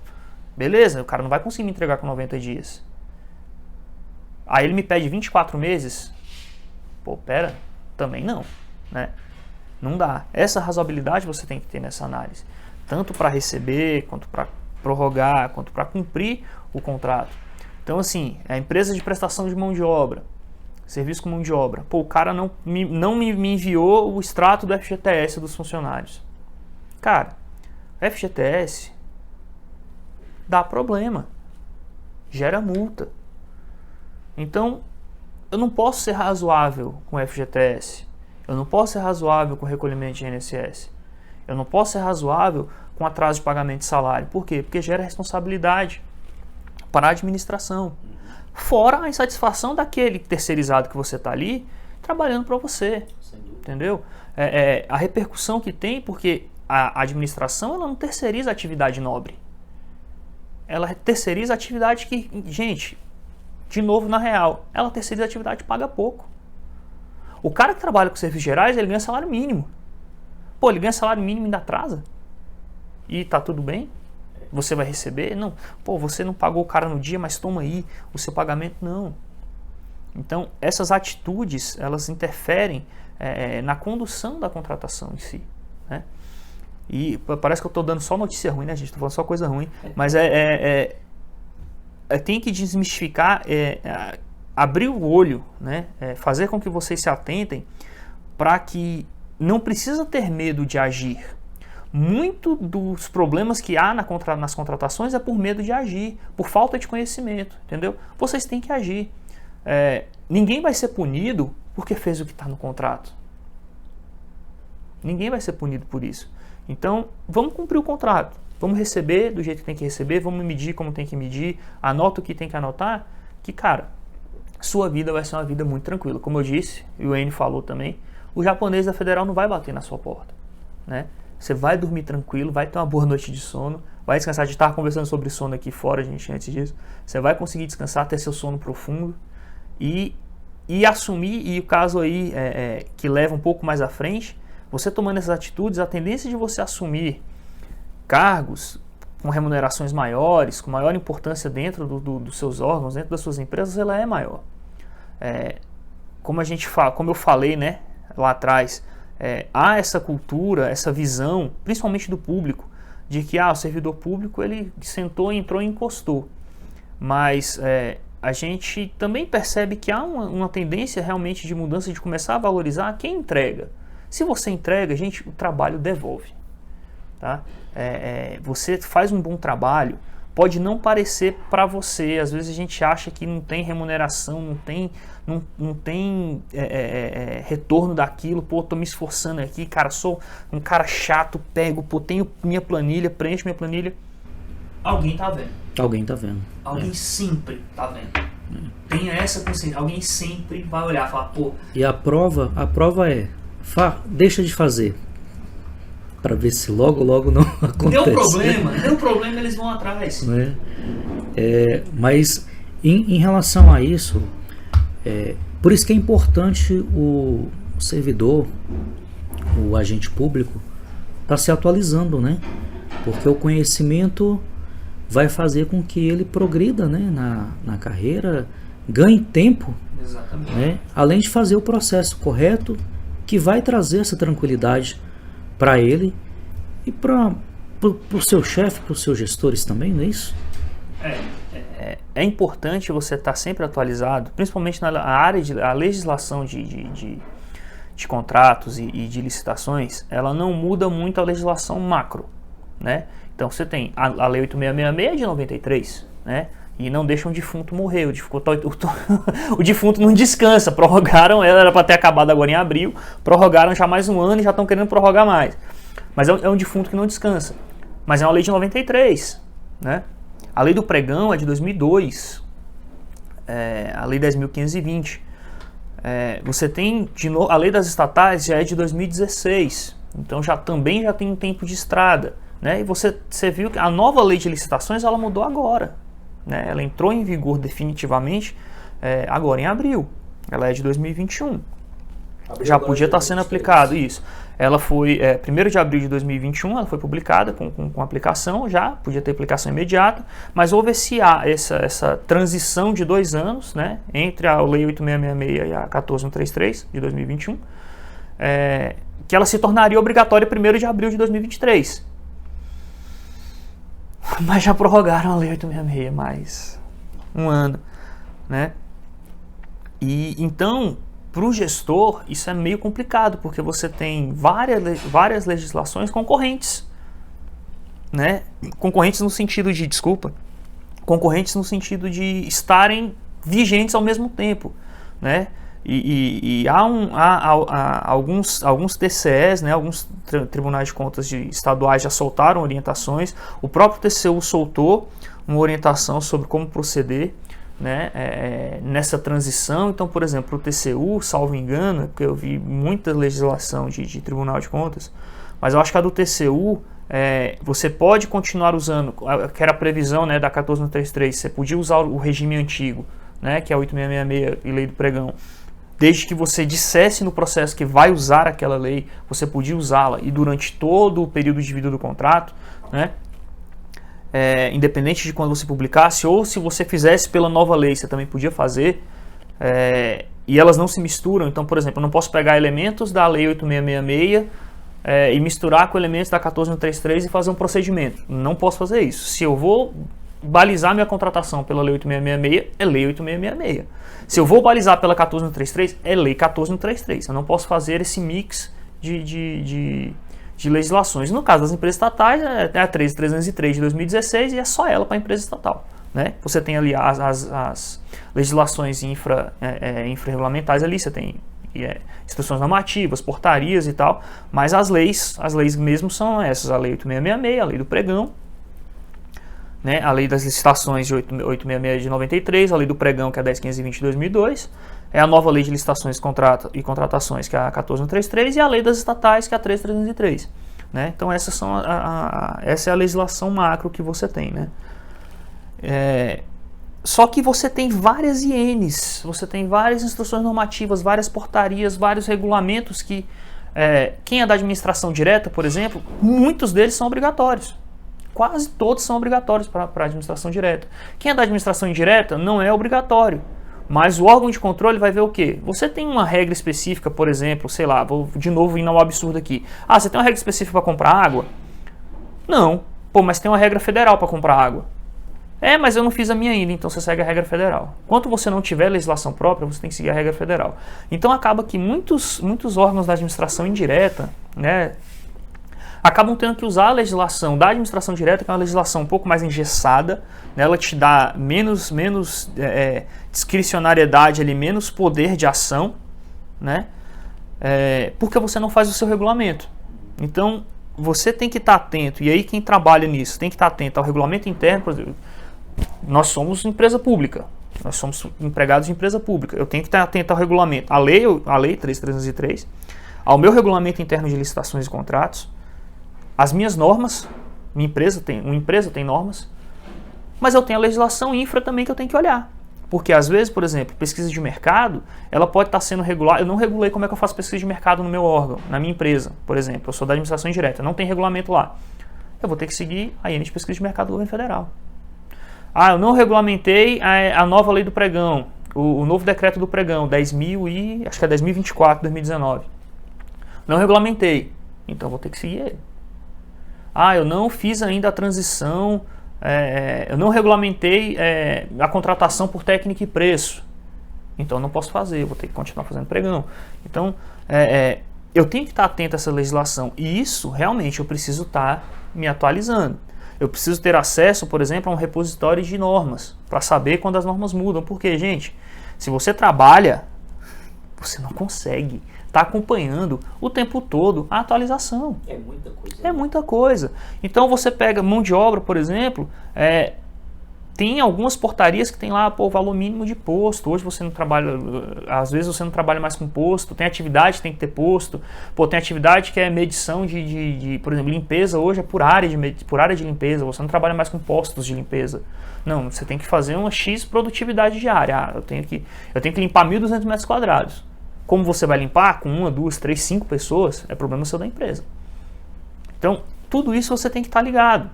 S2: Beleza, o cara não vai conseguir me entregar com 90 dias. Aí ele me pede 24 meses. Pô, pera, também não, né? Não dá. Essa razoabilidade você tem que ter nessa análise. Tanto para receber, quanto para prorrogar, quanto para cumprir o contrato. Então, assim, a empresa de prestação de mão de obra, serviço com mão de obra. Pô, o cara não me enviou o extrato do FGTS dos funcionários. Cara, FGTS dá problema. Gera multa. Então, eu não posso ser razoável com o FGTS. Eu não posso ser razoável com o recolhimento de INSS. Eu não posso ser razoável com atraso de pagamento de salário. Por quê? Porque gera responsabilidade para a administração. Fora a insatisfação daquele terceirizado que você está ali trabalhando para você. Entendeu? A repercussão que tem, porque a administração ela não terceiriza a atividade nobre. Ela terceiriza a atividade que, gente, de novo na real, ela terceiriza a atividade que paga pouco. O cara que trabalha com serviços gerais, ele ganha salário mínimo. Pô, ele ganha salário mínimo e ainda atrasa? E tá tudo bem? Você vai receber? Não. Pô, você não pagou o cara no dia, mas toma aí o seu pagamento. Não. Então, essas atitudes, elas interferem na condução da contratação em si, né? E parece que eu estou dando só notícia ruim, né, gente? Estou falando só coisa ruim. Mas tem que desmistificar, abrir o olho, né? Fazer com que vocês se atentem para que não precisa ter medo de agir. Muito dos problemas que há nas contratações é por medo de agir, por falta de conhecimento, entendeu? Vocês têm que agir. Ninguém vai ser punido porque fez o que está no contrato. Ninguém vai ser punido por isso. Então, vamos cumprir o contrato. Vamos receber do jeito que tem que receber, vamos medir como tem que medir, anota o que tem que anotar, que, cara, sua vida vai ser uma vida muito tranquila. Como eu disse, e o Enio falou também, o japonês da Federal não vai bater na sua porta, né? Você vai dormir tranquilo, vai ter uma boa noite de sono, vai descansar. A gente estava conversando sobre sono aqui fora, gente, antes disso. Você vai conseguir descansar, ter seu sono profundo e assumir, e o caso aí que leva um pouco mais à frente, você tomando essas atitudes, a tendência de você assumir cargos com remunerações maiores, com maior importância dentro dos seus órgãos, dentro das suas empresas, ela é maior. Como eu falei, né, lá atrás, há essa cultura, essa visão, principalmente do público, de que o servidor público ele sentou, entrou e encostou. Mas a gente também percebe que há uma tendência realmente de mudança, de começar a valorizar quem entrega. Se você entrega, gente, o trabalho devolve. Tá? Você faz um bom trabalho, pode não parecer para você, às vezes a gente acha que não tem remuneração, não tem retorno daquilo, pô, tô me esforçando aqui, cara, sou um cara chato, tenho minha planilha, preencho minha planilha. Alguém tá vendo.
S1: Alguém tá vendo.
S2: Alguém sempre tá vendo. Tenha essa consciência, alguém sempre vai olhar e falar, pô...
S1: E a prova é, deixa de fazer. Para ver se logo não acontece.
S2: Deu problema, eles vão atrás.
S1: Né? Mas em relação a isso, por isso que é importante o servidor, o agente público, estar se atualizando, né? Porque o conhecimento vai fazer com que ele progrida, né? na carreira, ganhe tempo
S2: Exatamente.
S1: Né? Além de fazer o processo correto, que vai trazer essa tranquilidade para ele e para o seu chefe, para os seus gestores também, não é isso?
S2: É importante você estar sempre atualizado, principalmente na área de a legislação de contratos e de licitações. Ela não muda muito a legislação macro, né? Então você tem a Lei 8666 de 93, né? E não deixa um defunto morrer. O defunto não descansa. Prorrogaram, ela era para ter acabado agora em abril, prorrogaram já mais um ano e já estão querendo prorrogar mais. Mas é um defunto que não descansa. Mas é uma lei de 93, né? A lei do pregão é de 2002, a lei 10.520. Você tem, de novo, a lei das estatais já é de 2016, então também já tem um tempo de estrada, né? E você viu que a nova lei de licitações ela mudou agora, né? Ela entrou em vigor definitivamente agora em abril, ela é de 2021. Já podia estar sendo aplicado isso. Ela foi, 1º de abril de 2021, ela foi publicada com aplicação, já podia ter aplicação imediata, mas houve essa transição de 2 anos, né, entre a Lei 8666 e a 14133 de 2021, que ela se tornaria obrigatória 1º de abril de 2023. Mas já prorrogaram a Lei 866 mais um ano, né? E então, para o gestor, isso é meio complicado, porque você tem várias legislações concorrentes, né? Concorrentes no sentido de, concorrentes no sentido de estarem vigentes ao mesmo tempo, né? E há alguns TCEs, né? Alguns tribunais de contas estaduais já soltaram orientações, o próprio TCU soltou uma orientação sobre como proceder, né, nessa transição. Então, por exemplo, o TCU, salvo engano, porque eu vi muita legislação de Tribunal de Contas, mas eu acho que a do TCU, você pode continuar usando, que era a previsão, né, da 14133, você podia usar o regime antigo, né, que é a 8666 e Lei do Pregão, desde que você dissesse no processo que vai usar aquela lei, você podia usá-la, e durante todo o período de vida do contrato, né, independente de quando você publicasse, ou se você fizesse pela nova lei, você também podia fazer, e elas não se misturam. Então, por exemplo, eu não posso pegar elementos da Lei 8666 e misturar com elementos da 14133 e fazer um procedimento. Não posso fazer isso. Se eu vou balizar minha contratação pela Lei 8666, é Lei 8666. Se eu vou balizar pela 14133, é Lei 14133. Eu não posso fazer esse mix de legislações. No caso das empresas estatais, é a 13303 de 2016 e é só ela para a empresa estatal, né? Você tem ali as legislações infra-regulamentares ali, você tem instruções normativas, portarias e tal, mas as leis mesmo são essas, a Lei 8666, a Lei do Pregão, né? A Lei das Licitações de 866 de 93, a Lei do Pregão, que é a 10.520 de 2002, é a nova Lei de Licitações e Contratações, que é a 14133, e a Lei das Estatais, que é a 13.303. Né? Então essa é a legislação macro que você tem. Né? Só que você tem várias INs, você tem várias instruções normativas, várias portarias, vários regulamentos que, quem é da administração direta, por exemplo, muitos deles são obrigatórios. Quase todos são obrigatórios para a administração direta. Quem é da administração indireta não é obrigatório. Mas o órgão de controle vai ver o quê? Você tem uma regra específica, por exemplo, sei lá, vou de novo indo ao absurdo aqui. Ah, você tem uma regra específica para comprar água? Não. Pô, mas tem uma regra federal para comprar água. Mas eu não fiz a minha ainda, então você segue a regra federal. Enquanto você não tiver legislação própria, você tem que seguir a regra federal. Então acaba que muitos órgãos da administração indireta, né, acabam tendo que usar a legislação da administração direta, que é uma legislação um pouco mais engessada, né? Ela te dá menos discricionariedade, ali, menos poder de ação, né? Porque você não faz o seu regulamento. Então, você tem que estar atento, e aí quem trabalha nisso tem que estar atento ao regulamento interno. Por exemplo, nós somos empresa pública, nós somos empregados de empresa pública, eu tenho que estar atento ao regulamento, a lei 13.303, ao meu regulamento interno de licitações e contratos, as minhas normas, uma empresa tem normas, mas eu tenho a legislação infra também que eu tenho que olhar. Porque às vezes, por exemplo, pesquisa de mercado, ela pode estar sendo regulada. Eu não regulei como é que eu faço pesquisa de mercado no meu órgão, na minha empresa, por exemplo. Eu sou da administração indireta, não tem regulamento lá. Eu vou ter que seguir a IN de pesquisa de mercado do governo federal. Ah, eu não regulamentei a nova lei do pregão. o novo decreto do pregão, 10.000 e acho que é 10.024, 2019. Não regulamentei, então vou ter que seguir ele. Ah, eu não fiz ainda a transição, eu não regulamentei a contratação por técnica e preço, então eu não posso fazer, eu vou ter que continuar fazendo pregão. Então, eu tenho que estar atento a essa legislação, e isso realmente eu preciso estar me atualizando. Eu preciso ter acesso, por exemplo, a um repositório de normas, para saber quando as normas mudam. Porque, gente, se você trabalha, você não consegue estar acompanhando o tempo todo a atualização.
S1: É muita coisa.
S2: É muita coisa. Então você pega mão de obra, por exemplo, tem algumas portarias que tem lá, pô, o valor mínimo de posto. Hoje você não trabalha, às vezes você não trabalha mais com posto, tem atividade que tem que ter posto. Pô, tem atividade que é medição de por exemplo, limpeza hoje é por área de limpeza, você não trabalha mais com postos de limpeza. Não, você tem que fazer uma X produtividade diária. Eu tenho que limpar 1.200 metros quadrados. Como você vai limpar com 1, 2, 3, 5 pessoas, é problema seu da empresa. Então, tudo isso você tem que estar ligado.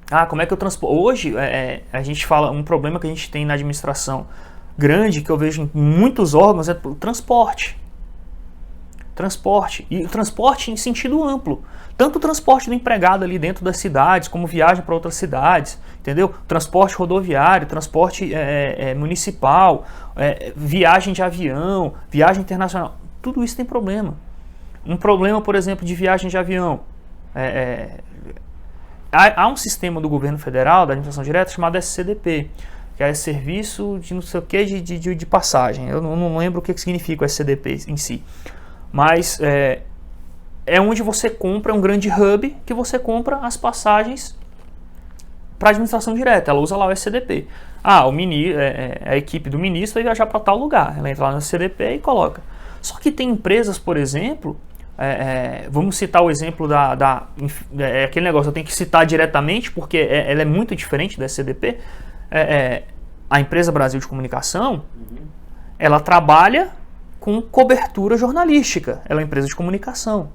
S2: Ah, como é que eu transporto? Hoje, a gente fala, um problema que a gente tem na administração grande, que eu vejo em muitos órgãos, é o transporte. Transporte. E o transporte em sentido amplo. Tanto o transporte do empregado ali dentro das cidades, como viagem para outras cidades, entendeu? Transporte rodoviário, transporte municipal, viagem de avião, viagem internacional. Tudo isso tem problema. Um problema, por exemplo, de viagem de avião. Há um sistema do governo federal, da administração direta, chamado SCDP, que é Serviço de não sei o que de passagem. Eu não lembro o que significa o SCDP em si. Mas é onde você compra, um grande hub, que você compra as passagens para a administração direta. Ela usa lá o SCDP. A equipe do ministro vai viajar para tal lugar. Ela entra lá no SCDP e coloca. Só que tem empresas, por exemplo... vamos citar o exemplo aquele negócio, eu tenho que citar diretamente porque ela é muito diferente da SCDP. A empresa Brasil de Comunicação, ela trabalha com cobertura jornalística, ela é uma empresa de comunicação,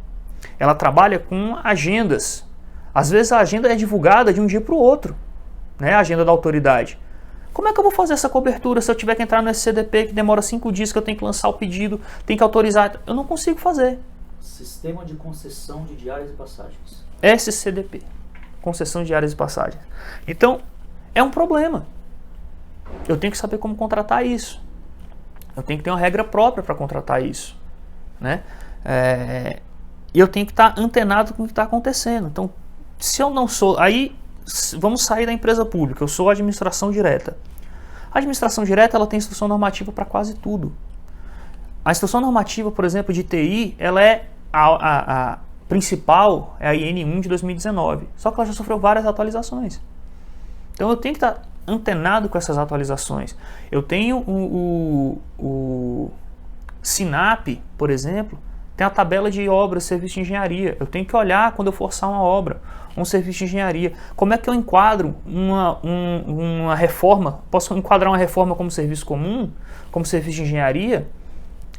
S2: ela trabalha com agendas. Às vezes a agenda é divulgada de um dia para o outro, né? A agenda da autoridade. Como é que eu vou fazer essa cobertura se eu tiver que entrar no SCDP que demora 5 dias, que eu tenho que lançar o pedido, tenho que autorizar? Eu não consigo fazer.
S1: Sistema de concessão de diárias e passagens.
S2: SCDP, concessão de diárias e passagens. Então, é um problema. Eu tenho que saber como contratar isso. Eu tenho que ter uma regra própria para contratar isso, né? E eu tenho que estar antenado com o que está acontecendo. Então, se eu não sou... Aí, vamos sair da empresa pública. Eu sou a administração direta. A administração direta, ela tem instrução normativa para quase tudo. A instrução normativa, por exemplo, de TI, ela é a principal, é a IN1 de 2019. Só que ela já sofreu várias atualizações. Então eu tenho que estar antenado com essas atualizações. Eu tenho o SINAP, por exemplo, tem a tabela de obras, serviço de engenharia. Eu tenho que olhar quando eu forçar uma obra, um serviço de engenharia. Como é que eu enquadro uma reforma? Posso enquadrar uma reforma como serviço comum, como serviço de engenharia?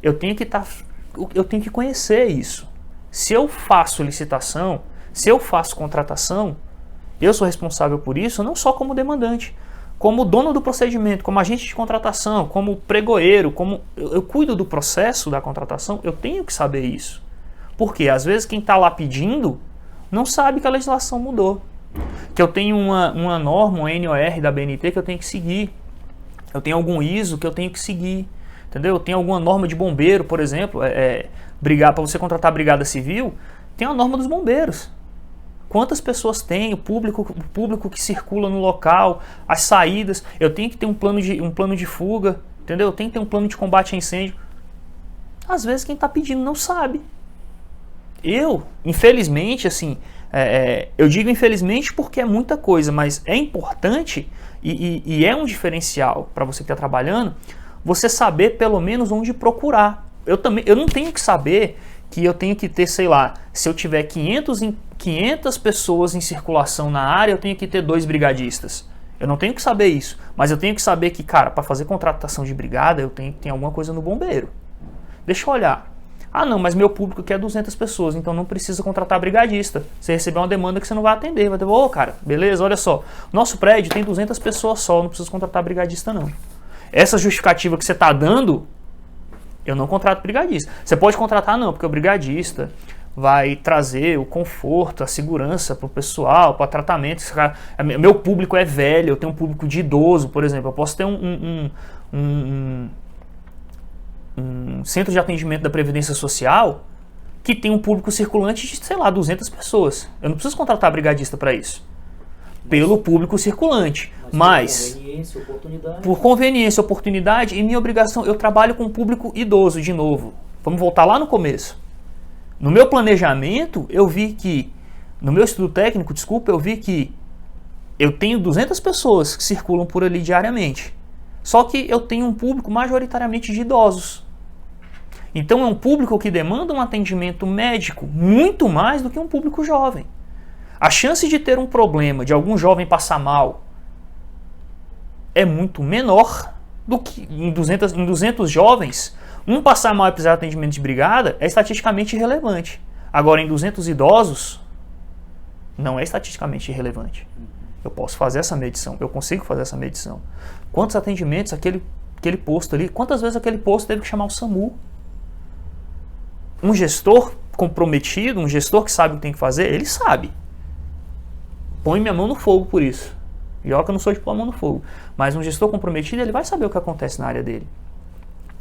S2: Eu tenho que conhecer isso. Se eu faço licitação, se eu faço contratação, eu sou responsável por isso, não só como demandante, como dono do procedimento, como agente de contratação, como pregoeiro, como eu cuido do processo da contratação, eu tenho que saber isso. Porque às vezes quem está lá pedindo não sabe que a legislação mudou. Que eu tenho uma norma, uma NOR da BNT que eu tenho que seguir. Eu tenho algum ISO que eu tenho que seguir. Entendeu? Tem alguma norma de bombeiro, por exemplo, para você contratar a brigada civil, tem a norma dos bombeiros. Quantas pessoas tem, o público que circula no local, as saídas, eu tenho que ter um plano de fuga, entendeu? Eu tenho que ter um plano de combate a incêndio. Às vezes quem está pedindo não sabe. Eu, infelizmente, assim, eu digo infelizmente porque é muita coisa, mas é importante e é um diferencial para você que está trabalhando, você saber pelo menos onde procurar. Eu não tenho que saber que eu tenho que ter, sei lá, se eu tiver 500 pessoas em circulação na área, eu tenho que ter 2 brigadistas. Eu não tenho que saber isso, mas eu tenho que saber que, cara, para fazer contratação de brigada, eu tenho que ter alguma coisa no bombeiro. Deixa eu olhar. Ah, não, mas meu público quer 200 pessoas, então não precisa contratar brigadista. Você receber uma demanda que você não vai atender. Vai ter, cara, beleza, olha só, nosso prédio tem 200 pessoas só, não precisa contratar brigadista não. essa justificativa que você está dando, eu não contrato brigadista. Você pode contratar, não, porque o brigadista vai trazer o conforto, a segurança para o pessoal, para tratamento. Meu público é velho, eu tenho um público de idoso, por exemplo. Eu posso ter um centro de atendimento da Previdência Social que tem um público circulante de, sei lá, 200 pessoas. Eu não preciso contratar brigadista para isso. Pelo público circulante. Mas por conveniência, oportunidade e minha obrigação, eu trabalho com o público idoso de novo. Vamos voltar lá no começo. No meu planejamento, eu vi que, no meu estudo técnico, eu vi que eu tenho 200 pessoas que circulam por ali diariamente. Só que eu tenho um público majoritariamente de idosos. Então é um público que demanda um atendimento médico muito mais do que um público jovem. A chance de ter um problema, de algum jovem passar mal, é muito menor do que em 200 jovens. Um passar mal e precisar de atendimento de brigada é estatisticamente irrelevante. Agora, em 200 idosos, não é estatisticamente irrelevante. Eu posso fazer essa medição, eu consigo fazer essa medição. Quantos atendimentos aquele posto ali, quantas vezes aquele posto teve que chamar o SAMU? Um gestor comprometido, um gestor que sabe o que tem que fazer, ele sabe. Põe minha mão no fogo por isso. E olha que eu não sou de pôr a mão no fogo. Mas um gestor comprometido, ele vai saber o que acontece na área dele.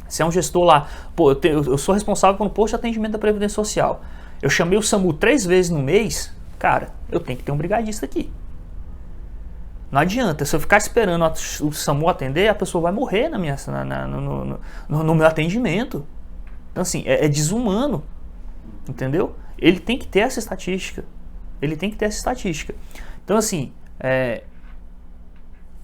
S2: Se é um gestor lá, pô, eu sou responsável pelo posto de atendimento da Previdência Social. Eu chamei o SAMU 3 vezes no mês, cara, eu tenho que ter um brigadista aqui. Não adianta, se eu ficar esperando o SAMU atender, a pessoa vai morrer no meu atendimento. Então assim, é desumano, entendeu? Ele tem que ter essa estatística. Então assim,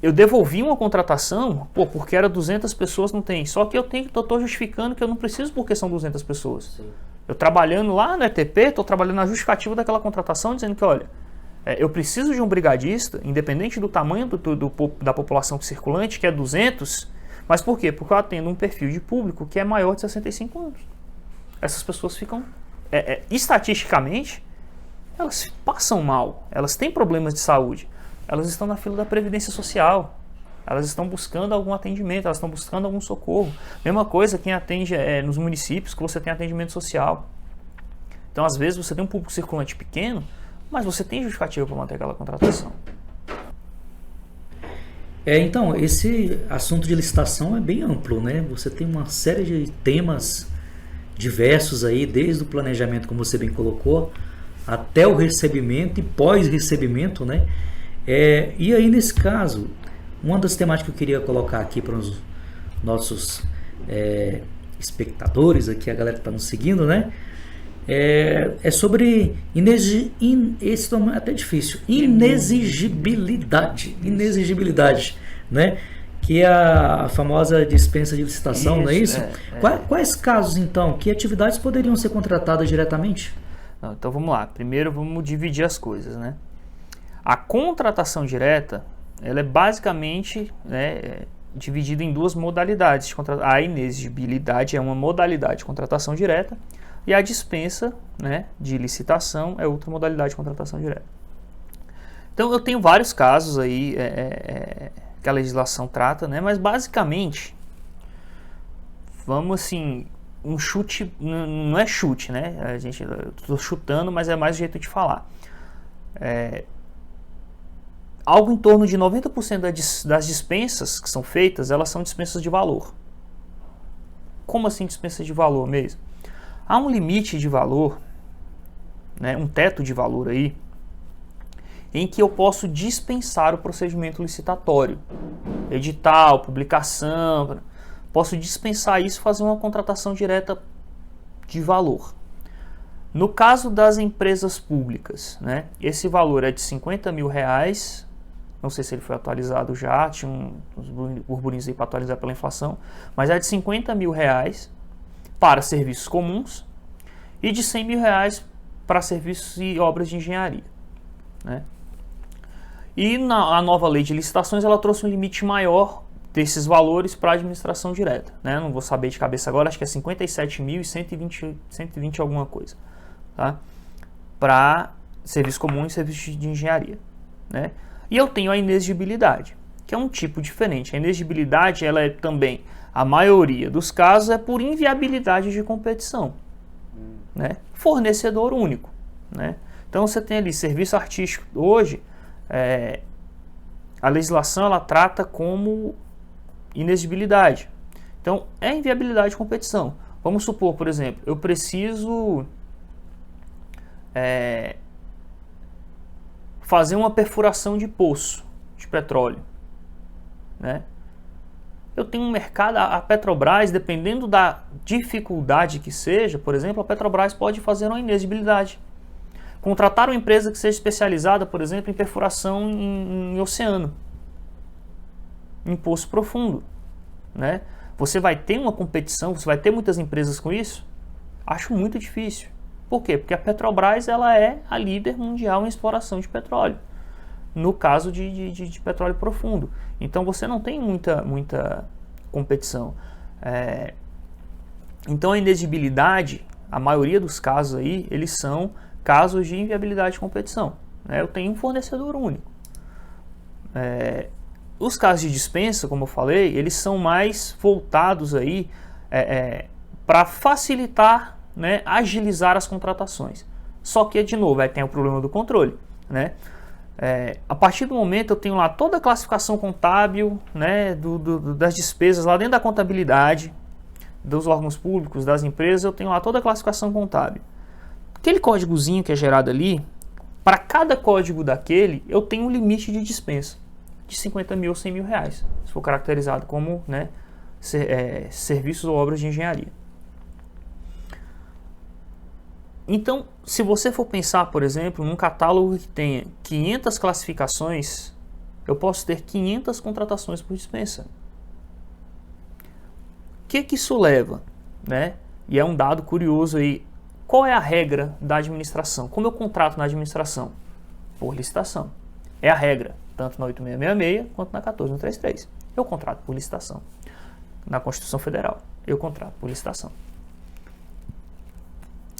S2: eu devolvi uma contratação, porque era 200 pessoas, não tem. Só que eu estou justificando que eu não preciso porque são 200 pessoas. Sim. Eu trabalhando lá no ETP, estou trabalhando na justificativa daquela contratação, dizendo que, olha, eu preciso de um brigadista, independente do tamanho da população circulante, que é 200, mas por quê? Porque eu atendo um perfil de público que é maior de 65 anos. Essas pessoas ficam, estatisticamente, elas passam mal, elas têm problemas de saúde. Elas estão na fila da Previdência Social, elas estão buscando algum atendimento, elas estão buscando algum socorro. Mesma coisa quem atende nos municípios que você tem atendimento social. Então, às vezes, você tem um público circulante pequeno, mas você tem justificativa para manter aquela contratação.
S1: Então, esse assunto de licitação é bem amplo, né? Você tem uma série de temas diversos aí, desde o planejamento, como você bem colocou, até o recebimento e pós-recebimento, né? E aí, nesse caso, uma das temáticas que eu queria colocar aqui para os nossos espectadores, aqui, a galera que está nos seguindo, né? É sobre esse é até difícil, inexigibilidade, né? Que é a famosa dispensa de licitação, isso, não é isso? Quais casos, então, que atividades poderiam ser contratadas diretamente?
S2: Não, então vamos lá, primeiro vamos dividir as coisas, né? A contratação direta, ela é basicamente dividida em duas modalidades. A inexigibilidade é uma modalidade de contratação direta e a dispensa, né, de licitação é outra modalidade de contratação direta. Então eu tenho vários casos aí que a legislação trata, né, mas basicamente, vamos assim, um chute, não é chute, né? Eu estou chutando, mas é mais o jeito de falar. Algo em torno de 90% das dispensas que são feitas, elas são dispensas de valor. Como assim dispensas de valor mesmo? Há um limite de valor, né, um teto de valor aí, em que eu posso dispensar o procedimento licitatório. Edital, publicação, posso dispensar isso e fazer uma contratação direta de valor. No caso das empresas públicas, né, esse valor é de R$50 mil, não sei se ele foi atualizado já, tinha uns burburinhos aí para atualizar pela inflação, mas é de R$50 mil para serviços comuns e de R$100 mil para serviços e obras de engenharia, né? E a nova lei de licitações, ela trouxe um limite maior desses valores para a administração direta, né? Não vou saber de cabeça agora, acho que é 57.120 alguma coisa, tá? Para serviço comum e serviço de engenharia, né? E eu tenho a inexigibilidade. que é um tipo diferente. A inexigibilidade, ela é também, a maioria dos casos, é por inviabilidade de competição, né? Fornecedor único, né? Então você tem ali serviço artístico. Hoje, a legislação ela trata como inexigibilidade. Então, é inviabilidade de competição. Vamos supor, por exemplo, eu preciso fazer uma perfuração de poço de petróleo, né? Eu tenho um mercado, a Petrobras, dependendo da dificuldade que seja, por exemplo, a Petrobras pode fazer uma inexigibilidade. Contratar uma empresa que seja especializada, por exemplo, em perfuração em oceano, em poço profundo, né? Você vai ter uma competição, você vai ter muitas empresas com isso? Acho muito difícil. Por quê? Porque a Petrobras ela é a líder mundial em exploração de petróleo, no caso de petróleo profundo. Então você não tem muita competição. Então a inexigibilidade, a maioria dos casos aí, eles são casos de inviabilidade de competição, né? Eu tenho um fornecedor único. Os casos de dispensa, como eu falei, eles são mais voltados aí para facilitar, né, agilizar as contratações. Só que, de novo, aí tem o problema do controle, né? A partir do momento eu tenho lá toda a classificação contábil, né, das despesas lá dentro da contabilidade dos órgãos públicos, das empresas, eu tenho lá toda a classificação contábil. Aquele códigozinho que é gerado ali, para cada código daquele, eu tenho um limite de dispensa de 50 mil ou 100 mil reais, se for caracterizado como, né, serviços ou obras de engenharia. Então, se você for pensar, por exemplo, num catálogo que tenha 500 classificações, eu posso ter 500 contratações por dispensa. O que isso leva, né? E é um dado curioso aí. Qual é a regra da administração? Como eu contrato na administração? Por licitação. É a regra, tanto na 8666 quanto na 14133. Eu contrato por licitação. Na Constituição Federal, eu contrato por licitação.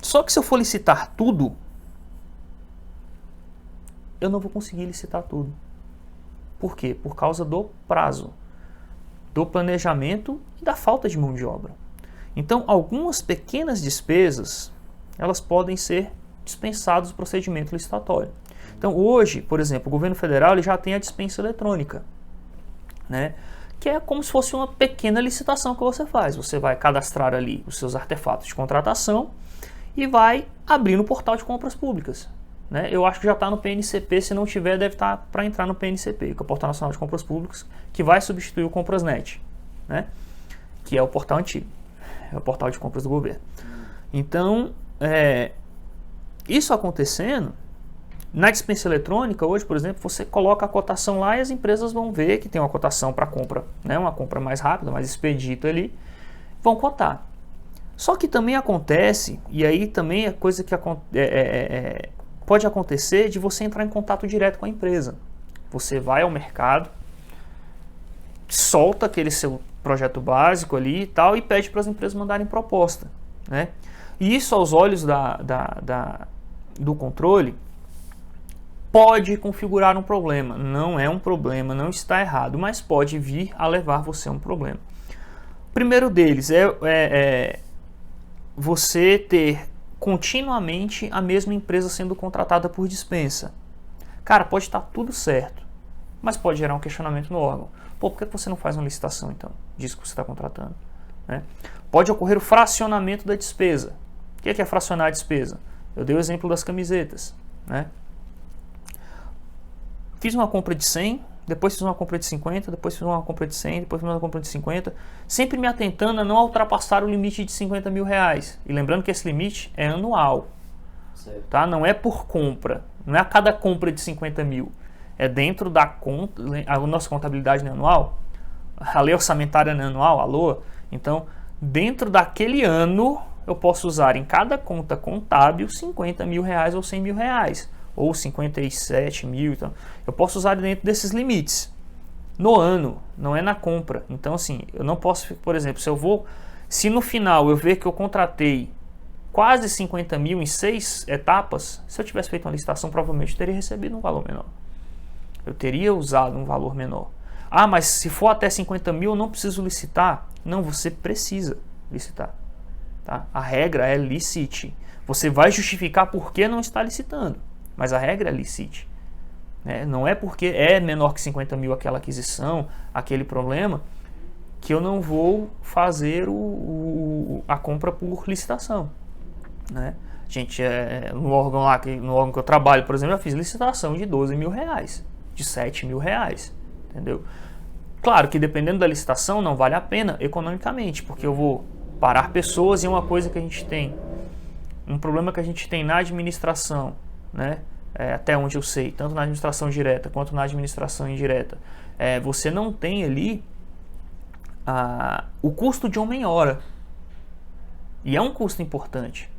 S2: Só que se eu for licitar tudo, eu não vou conseguir licitar tudo. Por quê? Por causa do prazo, do planejamento e da falta de mão de obra. Então, algumas pequenas despesas, elas podem ser dispensadas do procedimento licitatório. Então, hoje, por exemplo, o governo federal ele já tem a dispensa eletrônica, né? Que é como se fosse uma pequena licitação que você faz. Você vai cadastrar ali os seus artefatos de contratação e vai abrir no portal de compras públicas, né? Eu acho que já está no PNCP, se não tiver, deve estar para entrar no PNCP, que é o Portal Nacional de Compras Públicas, que vai substituir o Comprasnet, né? Que é o portal antigo, é o portal de compras do governo. Então, isso acontecendo, na dispensa eletrônica, hoje, por exemplo, você coloca a cotação lá e as empresas vão ver que tem uma cotação para compra, né? Uma compra mais rápida, mais expedita ali, vão cotar. Só que também acontece, e aí também é coisa que pode acontecer de você entrar em contato direto com a empresa. Você vai ao mercado, solta aquele seu projeto básico ali e tal, e pede para as empresas mandarem proposta, né? E isso aos olhos do controle pode configurar um problema. Não é um problema, não está errado, mas pode vir a levar você a um problema. O primeiro deles é você ter continuamente a mesma empresa sendo contratada por dispensa. Cara, pode estar tudo certo, mas pode gerar um questionamento no órgão. Pô, por que você não faz uma licitação, então, disso que você está contratando, né? Pode ocorrer o fracionamento da despesa. O que é fracionar a despesa? Eu dei o exemplo das camisetas, né? Fiz uma compra de 100, depois fiz uma compra de 50, depois fiz uma compra de 100, depois fiz uma compra de 50, sempre me atentando a não ultrapassar o limite de 50 mil reais. E lembrando que esse limite é anual, tá? Não é por compra, não é a cada compra de 50 mil. É dentro da conta, a nossa contabilidade não é anual, a lei orçamentária não é anual, a LOA. Então, dentro daquele ano, eu posso usar em cada conta contábil 50 mil reais ou 100 mil reais. Ou 57 mil, então, eu posso usar dentro desses limites. No ano, não é na compra. Então, assim, eu não posso, por exemplo, se no final eu ver que eu contratei quase 50 mil em 6 etapas, se eu tivesse feito uma licitação, provavelmente eu teria recebido um valor menor. Eu teria usado um valor menor. Ah, mas se for até 50 mil eu não preciso licitar. Não, você precisa licitar. Tá? A regra é licite. Você vai justificar por que não está licitando, mas a regra é licite. Não é porque é menor que 50 mil aquela aquisição, aquele problema, que eu não vou fazer a compra por licitação. Né? Gente, no órgão lá, no órgão que eu trabalho, por exemplo, eu fiz licitação de 12 mil reais, de 7 mil reais, entendeu? Claro que dependendo da licitação não vale a pena economicamente, porque eu vou parar pessoas e é uma coisa que a gente tem, um problema que a gente tem na administração, né? Até onde eu sei, tanto na administração direta quanto na administração indireta, você não tem ali o custo de homem-hora, e é um custo importante.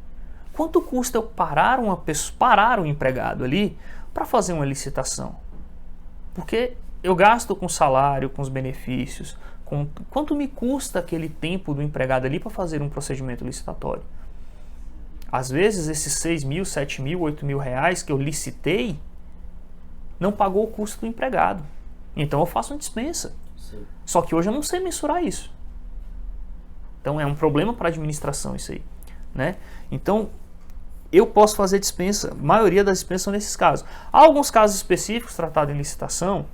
S2: Quanto custa eu parar um empregado ali para fazer uma licitação? Porque eu gasto com salário, com os benefícios, quanto me custa aquele tempo do empregado ali para fazer um procedimento licitatório? Às vezes esses 6 mil, 7 mil, 8 mil reais que eu licitei não pagou o custo do empregado. Então eu faço uma dispensa. Sim. Só que hoje eu não sei mensurar isso. Então é um problema para a administração isso aí. Né? Então eu posso fazer dispensa, a maioria das dispensas são nesses casos. Há alguns casos específicos tratados em licitação,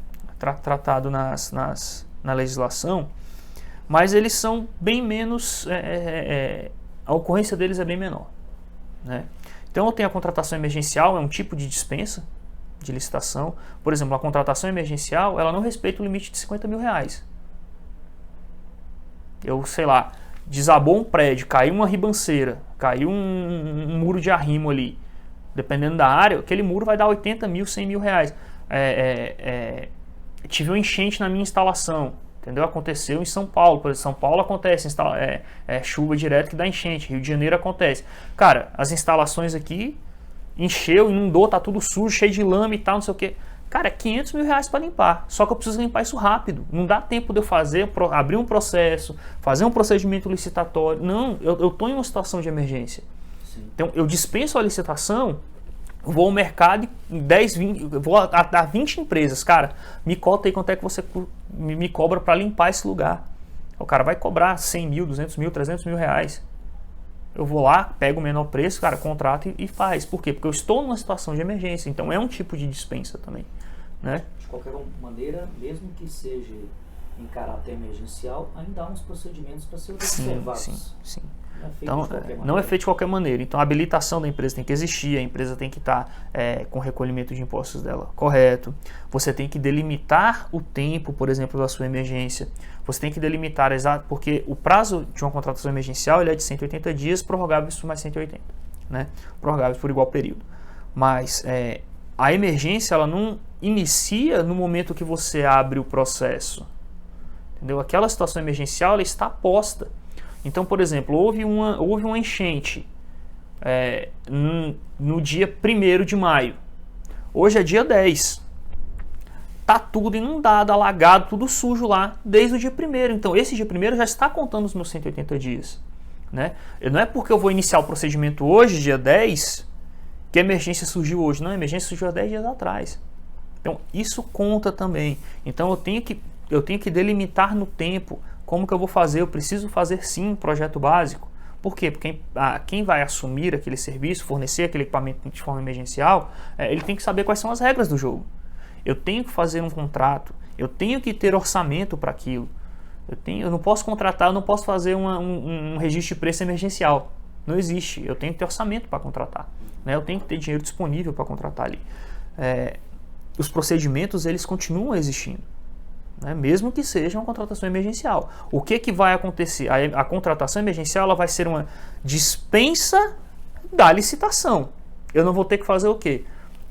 S2: tratado na legislação, mas eles são bem menos, a ocorrência deles é bem menor. Né? Então eu tenho a contratação emergencial, é um tipo de dispensa de licitação. Por exemplo, a contratação emergencial, ela não respeita o limite de 50 mil reais. Eu, sei lá, desabou um prédio, caiu uma ribanceira, caiu um muro de arrimo ali. Dependendo da área, aquele muro vai dar 80 mil, 100 mil reais. Tive uma enchente na minha instalação. Entendeu? Aconteceu em São Paulo. Por exemplo, São Paulo acontece chuva direta que dá enchente. Rio de Janeiro acontece. Cara, as instalações aqui encheu, inundou, tá tudo sujo, cheio de lama e tal, não sei o que. Cara, 500 mil reais para limpar. Só que eu preciso limpar isso rápido. Não dá tempo de eu abrir um processo, fazer um procedimento licitatório. Não, eu tô em uma situação de emergência. Sim. Então, eu dispenso a licitação, vou ao mercado e 10, 20, vou a 20 empresas. Cara, me cota aí quanto é que você me cobra para limpar esse lugar. O cara vai cobrar 100 mil, 200 mil, 300 mil reais. Eu vou lá, pego o menor preço, cara, contrato e faz. Por quê? Porque eu estou numa situação de emergência. Então é um tipo de dispensa também. Né?
S1: De qualquer maneira, mesmo que seja em caráter emergencial, ainda há uns procedimentos para ser observados.
S2: Sim. Não é feito de qualquer maneira. Então a habilitação da empresa tem que existir, a empresa tem que estar com o recolhimento de impostos dela correto. Você tem que delimitar o tempo, por exemplo, da sua emergência. Você tem que delimitar exato, porque o prazo de uma contratação emergencial ele é de 180 dias, prorrogáveis por mais 180, né? Prorrogáveis por igual período. Mas a emergência ela não inicia no momento que você abre o processo. Entendeu? Aquela situação emergencial ela está posta. Então, por exemplo, houve uma enchente no dia 1º de maio. Hoje é dia 10. Tá tudo inundado, alagado, tudo sujo lá desde o dia 1º. Então, esse dia 1º já está contando os meus 180 dias. Né? Não é porque eu vou iniciar o procedimento hoje, dia 10, que a emergência surgiu hoje. Não, a emergência surgiu há 10 dias atrás. Então, isso conta também. Então, eu tenho que delimitar no tempo como que eu vou fazer. Eu preciso fazer sim um projeto básico. Por quê? Porque quem vai assumir aquele serviço, fornecer aquele equipamento de forma emergencial, ele tem que saber quais são as regras do jogo. Eu tenho que fazer um contrato, eu tenho que ter orçamento para aquilo. Eu não posso contratar, eu não posso fazer um registro de preço emergencial. Não existe. Eu tenho que ter orçamento para contratar. Né? Eu tenho que ter dinheiro disponível para contratar ali. Os procedimentos, eles continuam existindo. Né? Mesmo que seja uma contratação emergencial. O que vai acontecer? A contratação emergencial ela vai ser uma dispensa da licitação. Eu não vou ter que fazer o quê?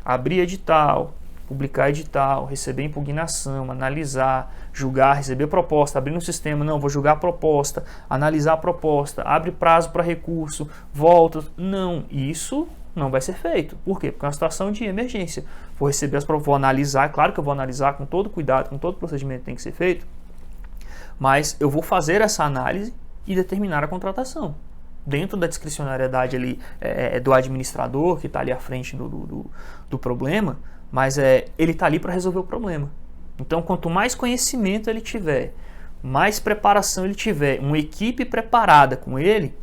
S2: Abrir edital, publicar edital, receber impugnação, analisar, julgar, receber proposta, abrir no sistema, não, vou julgar a proposta, analisar a proposta, abre prazo para recurso, volta. Não, isso não vai ser feito. Por quê? Porque é uma situação de emergência. Vou receber as propostas, vou analisar, claro que eu vou analisar com todo cuidado, com todo procedimento que tem que ser feito, mas eu vou fazer essa análise e determinar a contratação. Dentro da discricionariedade ali, do administrador, que está ali à frente do problema, mas ele está ali para resolver o problema. Então, quanto mais conhecimento ele tiver, mais preparação ele tiver, uma equipe preparada com ele,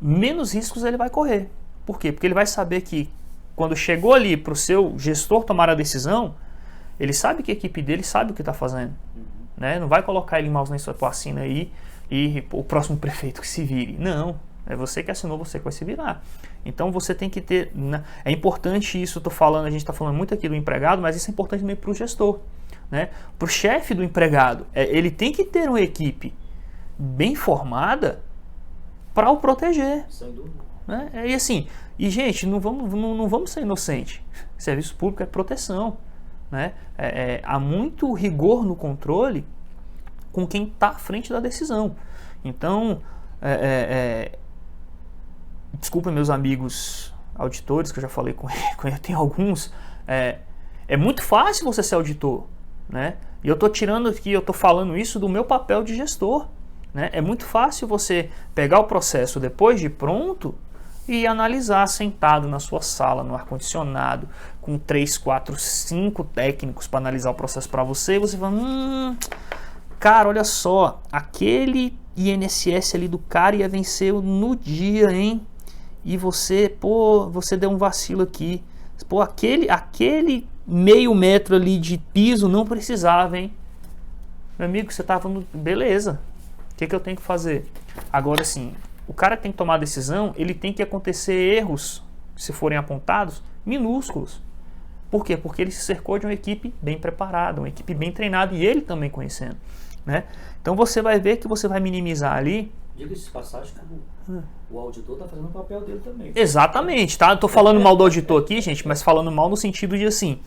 S2: menos riscos ele vai correr. Por quê? Porque ele vai saber que quando chegou ali para o seu gestor tomar a decisão, ele sabe que a equipe dele sabe o que está fazendo. Né? Não vai colocar ele em maus lençóis, assina aí e o próximo prefeito que se vire. Não, é você que assinou, você que vai se virar. Então você tem que ter... É importante isso, a gente está falando muito aqui do empregado, mas isso é importante também para o gestor. Né? Para o chefe do empregado, ele tem que ter uma equipe bem formada para o proteger.
S1: Sem dúvida.
S2: Né? E assim, gente, não vamos ser inocentes. Serviço público é proteção. Né? Há muito rigor no controle com quem está à frente da decisão. Então, desculpa meus amigos auditores, que eu já falei com ele, tem alguns. É muito fácil você ser auditor. Né? E eu estou tirando aqui, eu estou falando isso do meu papel de gestor. Né? É muito fácil você pegar o processo depois de pronto e analisar sentado na sua sala, no ar-condicionado, com 3, 4, 5 técnicos para analisar o processo para você, e você fala, cara, olha só, aquele INSS ali do cara ia vencer no dia, hein? E você deu um vacilo aqui. Pô, aquele meio metro ali de piso não precisava, hein? Meu amigo, você tava falando, beleza, o que eu tenho que fazer? Agora sim, o cara tem que tomar a decisão, ele tem que acontecer erros, se forem apontados, minúsculos. Por quê? Porque ele se cercou de uma equipe bem preparada, uma equipe bem treinada e ele também conhecendo. Né? Então você vai ver que você vai minimizar ali.
S1: Diga-se de passagem que o auditor está fazendo o papel dele também.
S2: Exatamente, tá? Eu tô falando mal do auditor aqui, gente, mas falando mal no sentido de assim,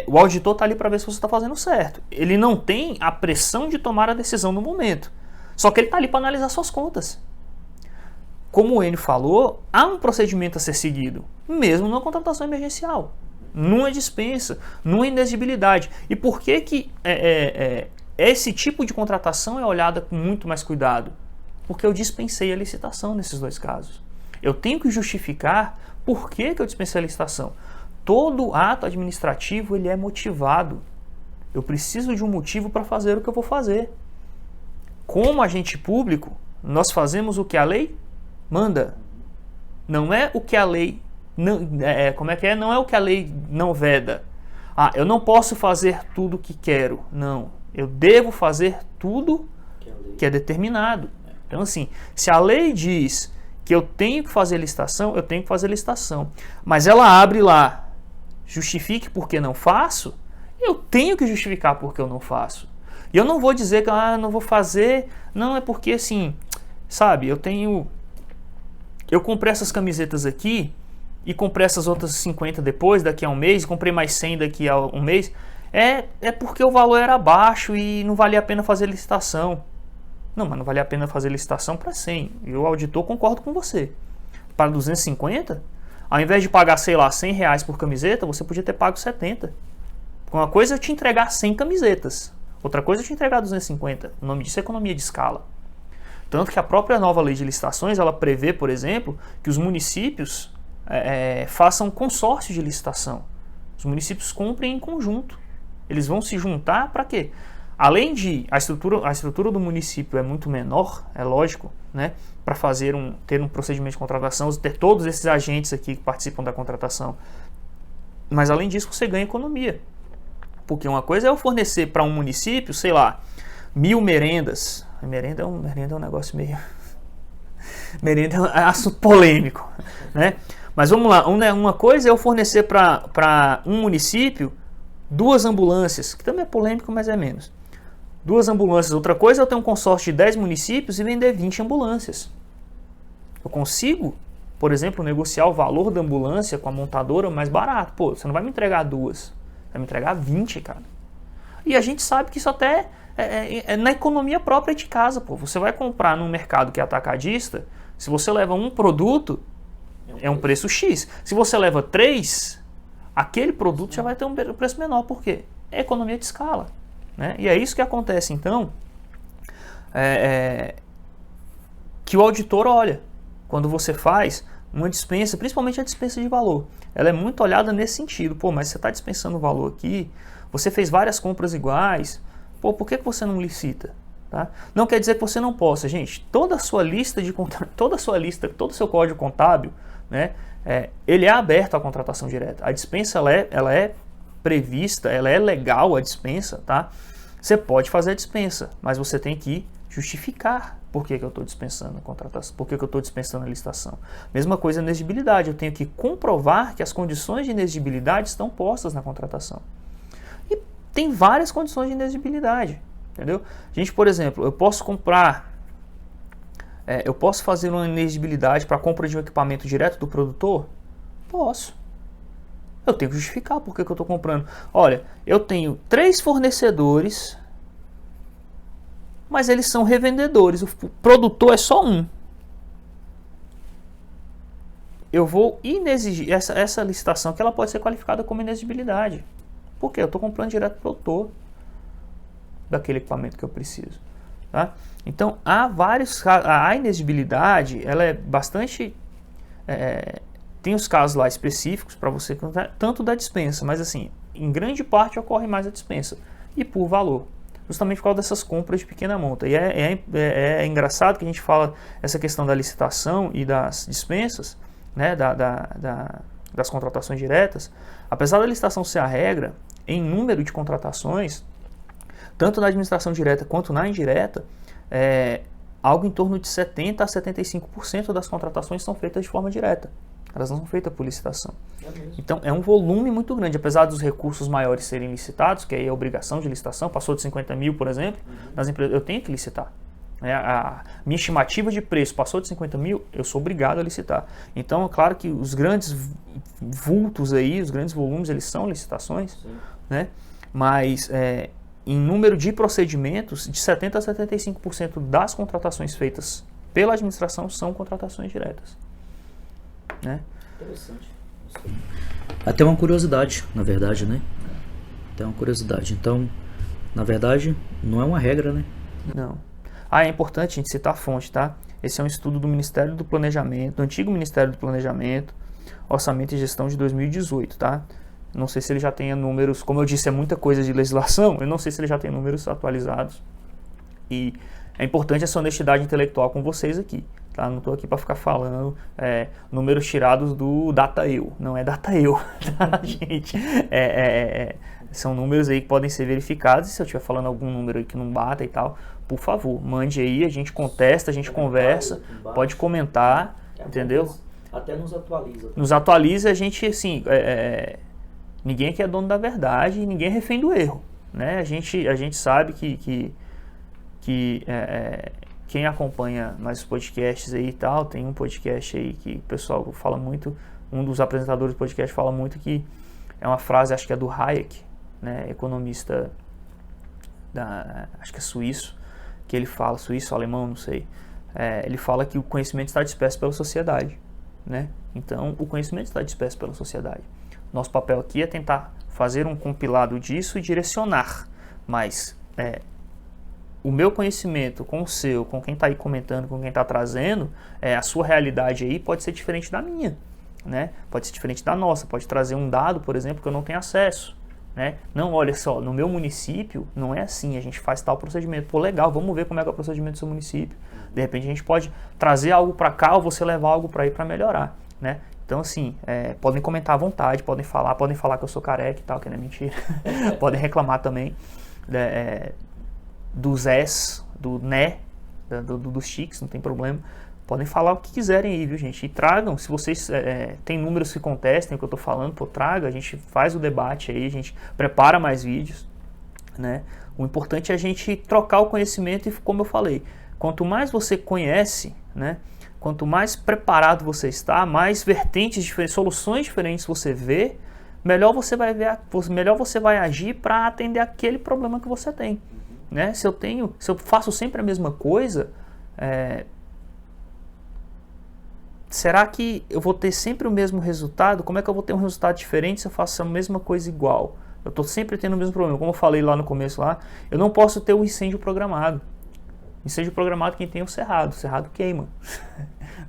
S2: o auditor tá ali para ver se você está fazendo certo. Ele não tem a pressão de tomar a decisão no momento. Só que ele tá ali para analisar suas contas. Como o Enio falou, há um procedimento a ser seguido, mesmo numa contratação emergencial, numa dispensa, numa inexigibilidade. E por que esse tipo de contratação é olhada com muito mais cuidado? Porque eu dispensei a licitação nesses dois casos. Eu tenho que justificar por que eu dispensei a licitação. Todo ato administrativo ele é motivado. Eu preciso de um motivo para fazer o que eu vou fazer. Como agente público, nós fazemos o que a lei manda. Não é o que a lei não, não é o que a lei não veda. Eu não posso fazer tudo o que quero. Não, eu devo fazer tudo que é determinado. Então assim, se a lei diz que eu tenho que fazer licitação, eu tenho que fazer licitação. Mas ela abre lá, justifique por que não faço, eu tenho que justificar por que eu não faço. E eu não vou dizer que não vou fazer, não, é porque assim, sabe, eu comprei essas camisetas aqui e comprei essas outras 50 depois, daqui a um mês, comprei mais 100 daqui a um mês, é porque o valor era baixo e não valia a pena fazer licitação. Não, mas não valia a pena fazer licitação para 100. E o auditor concordo com você. Para 250, ao invés de pagar, sei lá, 100 reais por camiseta, você podia ter pago 70. Uma coisa é te entregar 100 camisetas. Outra coisa é te entregar 250. O nome disso é economia de escala. Tanto que a própria nova lei de licitações, ela prevê, por exemplo, que os municípios façam consórcio de licitação. Os municípios comprem em conjunto. Eles vão se juntar para quê? Além de a estrutura do município é muito menor, é lógico, né, para ter um procedimento de contratação, ter todos esses agentes aqui que participam da contratação. Mas além disso, você ganha economia. Porque uma coisa é eu fornecer para um município, sei lá, 1000 merendas. Merenda é um negócio meio... merenda é um assunto polêmico, né? Mas vamos lá, uma coisa é eu fornecer para um município 2 ambulâncias, que também é polêmico, mas é menos. 2 ambulâncias. Outra coisa é eu ter um consórcio de 10 municípios e vender 20 ambulâncias. Eu consigo, por exemplo, negociar o valor da ambulância com a montadora mais barato. Pô, você não vai me entregar 2, vai me entregar 20, cara. E a gente sabe que isso até é na economia própria de casa. Pô. Você vai comprar num mercado que é atacadista, se você leva um produto, é um preço X. Se você leva 3, aquele produto já vai ter um preço menor. Por quê? É economia de escala. Né? E é isso que acontece, então, que o auditor olha quando você faz uma dispensa, principalmente a dispensa de valor. ela é muito olhada nesse sentido. Pô, mas você está dispensando o valor aqui, você fez várias compras iguais, pô, por que você não licita? Tá? Não quer dizer que você não possa, gente. Toda a sua lista todo o seu código contábil, né, ele é aberto à contratação direta. A dispensa ela é prevista, ela é legal, a dispensa, tá? Você pode fazer a dispensa, mas você tem que justificar por que eu estou dispensando a contratação, por que eu estou dispensando a licitação. Mesma coisa na inexigibilidade, eu tenho que comprovar que as condições de inexigibilidade estão postas na contratação. E tem várias condições de inexigibilidade, entendeu? Gente, por exemplo, eu posso fazer uma inexigibilidade para compra de um equipamento direto do produtor? Posso. Eu tenho que justificar por que eu estou comprando. Olha, eu tenho 3 fornecedores, mas eles são revendedores. O produtor é só um. Eu vou inexigir essa licitação, que ela pode ser qualificada como inexigibilidade. Por quê? Eu estou comprando direto do produtor daquele equipamento que eu preciso. Tá? Então, a inexigibilidade, ela é bastante... tem os casos lá específicos para você contar, tanto da dispensa, mas assim, em grande parte ocorre mais a dispensa. E por valor. Justamente por causa dessas compras de pequena monta. E é engraçado que a gente fala essa questão da licitação e das dispensas, né, das contratações diretas. Apesar da licitação ser a regra, em número de contratações, tanto na administração direta quanto na indireta, algo em torno de 70% a 75% das contratações são feitas de forma direta. Elas não são feitas por licitação. Então, é um volume muito grande. Apesar dos recursos maiores serem licitados, que aí é a obrigação de licitação, passou de 50 mil, por exemplo, nas empresas, eu tenho que licitar. A minha estimativa de preço passou de 50 mil, eu sou obrigado a licitar. Então, é claro que os grandes vultos aí, os grandes volumes, eles são licitações, né? Mas, em número de procedimentos, de 70% a 75% das contratações feitas pela administração são contratações diretas. Né?
S1: Interessante. Até uma curiosidade, na verdade, né? Até uma curiosidade. Então, na verdade, não é uma regra, né?
S2: Não. É importante a gente citar a fonte, tá? Esse é um estudo do Ministério do Planejamento, do antigo Ministério do Planejamento, Orçamento e Gestão de 2018, tá? Não sei se ele já tenha números, como eu disse, é muita coisa de legislação, eu não sei se ele já tem números atualizados. E é importante essa honestidade intelectual com vocês aqui. Tá? Não estou aqui para ficar falando números tirados do DataEu. Não é DataEu, tá, gente? São números aí que podem ser verificados. E se eu estiver falando algum número aí que não bata e tal, por favor, mande aí, a gente contesta, a gente conversa, pode comentar, entendeu?
S1: Até nos atualiza.
S2: Nos atualiza, a gente, assim, ninguém aqui é dono da verdade e ninguém é refém do erro, né? A gente sabe que quem acompanha mais os podcasts aí e tal, tem um podcast aí que o pessoal fala muito, um dos apresentadores do podcast fala muito, que é uma frase, acho que é do Hayek, né, economista acho que é suíço, que ele fala, suíço, alemão, não sei, ele fala que o conhecimento está disperso pela sociedade, né? Então, o conhecimento está disperso pela sociedade. Nosso papel aqui é tentar fazer um compilado disso e direcionar, mas o meu conhecimento com o seu, com quem está aí comentando, com quem está trazendo, a sua realidade aí pode ser diferente da minha, né? Pode ser diferente da nossa, pode trazer um dado, por exemplo, que eu não tenho acesso, né? Não, olha só, no meu município não é assim, a gente faz tal procedimento. Pô, legal, vamos ver como é que é o procedimento do seu município. De repente a gente pode trazer algo para cá ou você levar algo para aí para melhorar, né? Então, assim, podem comentar à vontade, podem falar que eu sou careca e tal, que não é mentira. Podem reclamar também dos S, do né, dos chiques, não tem problema. Podem falar o que quiserem aí, viu, gente? E tragam, se vocês têm números que contestem o que eu tô falando, pô, traga, a gente faz o debate aí, a gente prepara mais vídeos, né? O importante é a gente trocar o conhecimento e, como eu falei, quanto mais você conhece, né? Quanto mais preparado você está, mais vertentes diferentes, soluções diferentes você vê, melhor você vai agir para atender aquele problema que você tem. Né? Se eu faço sempre a mesma coisa, será que eu vou ter sempre o mesmo resultado? Como é que eu vou ter um resultado diferente se eu faço a mesma coisa igual? Eu estou sempre tendo o mesmo problema. Como eu falei lá no começo, eu não posso ter o incêndio programado. Incêndio programado, quem tem é o cerrado queima.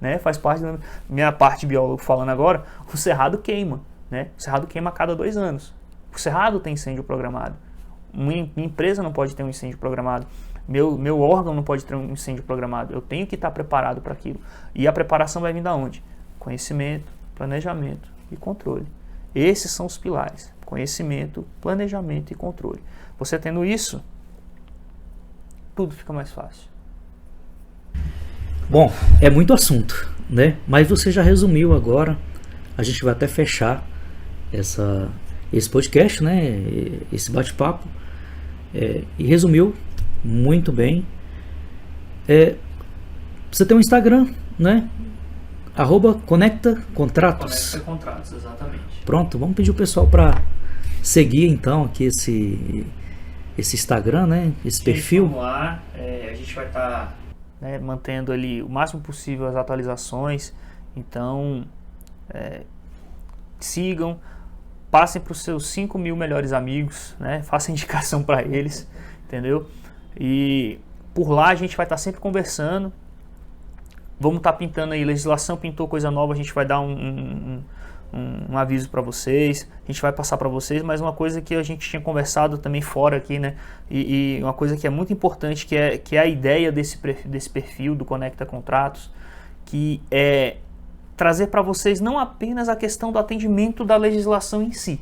S2: Né? Faz parte da minha parte biólogo falando agora, o cerrado queima. né? O Cerrado queima a cada 2 anos. O Cerrado tem incêndio programado. Minha empresa não pode ter um incêndio programado. Meu órgão não pode ter um incêndio programado. Eu tenho que estar preparado para aquilo. E a preparação vai vir da onde? Conhecimento, planejamento e controle. Esses são os pilares. Conhecimento, planejamento e controle. Você tendo isso, tudo fica mais fácil.
S1: Bom, é muito assunto, né? Mas você já resumiu agora. A gente vai até fechar esse podcast, né? Esse bate-papo. E resumiu muito bem. Você tem um Instagram, né? @ConectaContratos.
S2: Conecta Contratos, exatamente.
S1: Pronto, vamos pedir o pessoal para seguir então aqui esse Instagram, né? Esse perfil.
S2: Vamos lá, a gente vai estar mantendo ali o máximo possível as atualizações. Então, sigam, passem para os seus 5.000 melhores amigos, né? Façam indicação para eles, entendeu? E por lá a gente vai estar sempre conversando. Vamos estar pintando aí, legislação pintou coisa nova, a gente vai dar um aviso para vocês, a gente vai passar para vocês, mas uma coisa que a gente tinha conversado também fora aqui, né? E uma coisa que é muito importante, que é a ideia desse perfil do Conecta Contratos, que é trazer para vocês não apenas a questão do atendimento da legislação em si,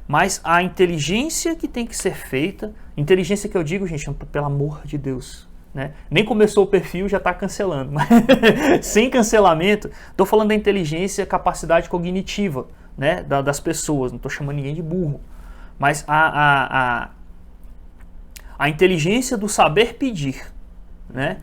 S2: mas a inteligência que tem que ser feita, inteligência que eu digo, gente, pelo amor de Deus, né? Nem começou o perfil, já está cancelando. Mas sem cancelamento, estou falando da inteligência, capacidade cognitiva, né, das pessoas. Não estou chamando ninguém de burro. Mas a inteligência do saber pedir, né?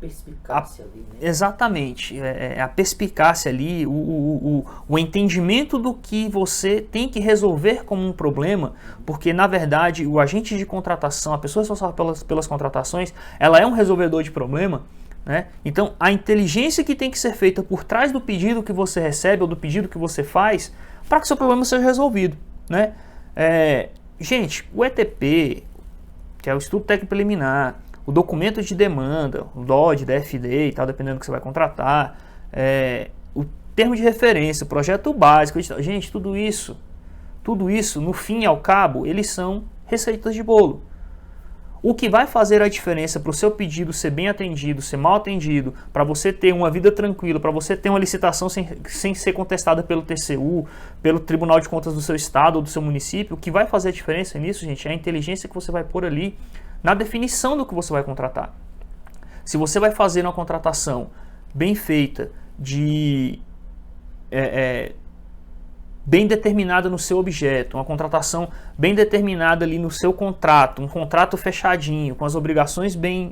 S1: Perspicácia ali, né?
S2: Exatamente, a perspicácia ali, o entendimento do que você tem que resolver como um problema, porque na verdade o agente de contratação, a pessoa responsável pelas contratações, ela é um resolvedor de problema, né? Então a inteligência que tem que ser feita por trás do pedido que você recebe ou do pedido que você faz, para que seu problema seja resolvido, né? Gente, o ETP, que é o Estudo Técnico Preliminar, o documento de demanda, o DOD, DFD e tal, dependendo do que você vai contratar, o termo de referência, o projeto básico, gente, tudo isso, no fim e ao cabo, eles são receitas de bolo. O que vai fazer a diferença para o seu pedido ser bem atendido, ser mal atendido, para você ter uma vida tranquila, para você ter uma licitação sem ser contestada pelo TCU, pelo Tribunal de Contas do seu estado ou do seu município, o que vai fazer a diferença nisso, gente, é a inteligência que você vai pôr ali na definição do que você vai contratar. Se você vai fazer uma contratação bem feita, bem determinada no seu objeto, uma contratação bem determinada ali no seu contrato, um contrato fechadinho, com as obrigações bem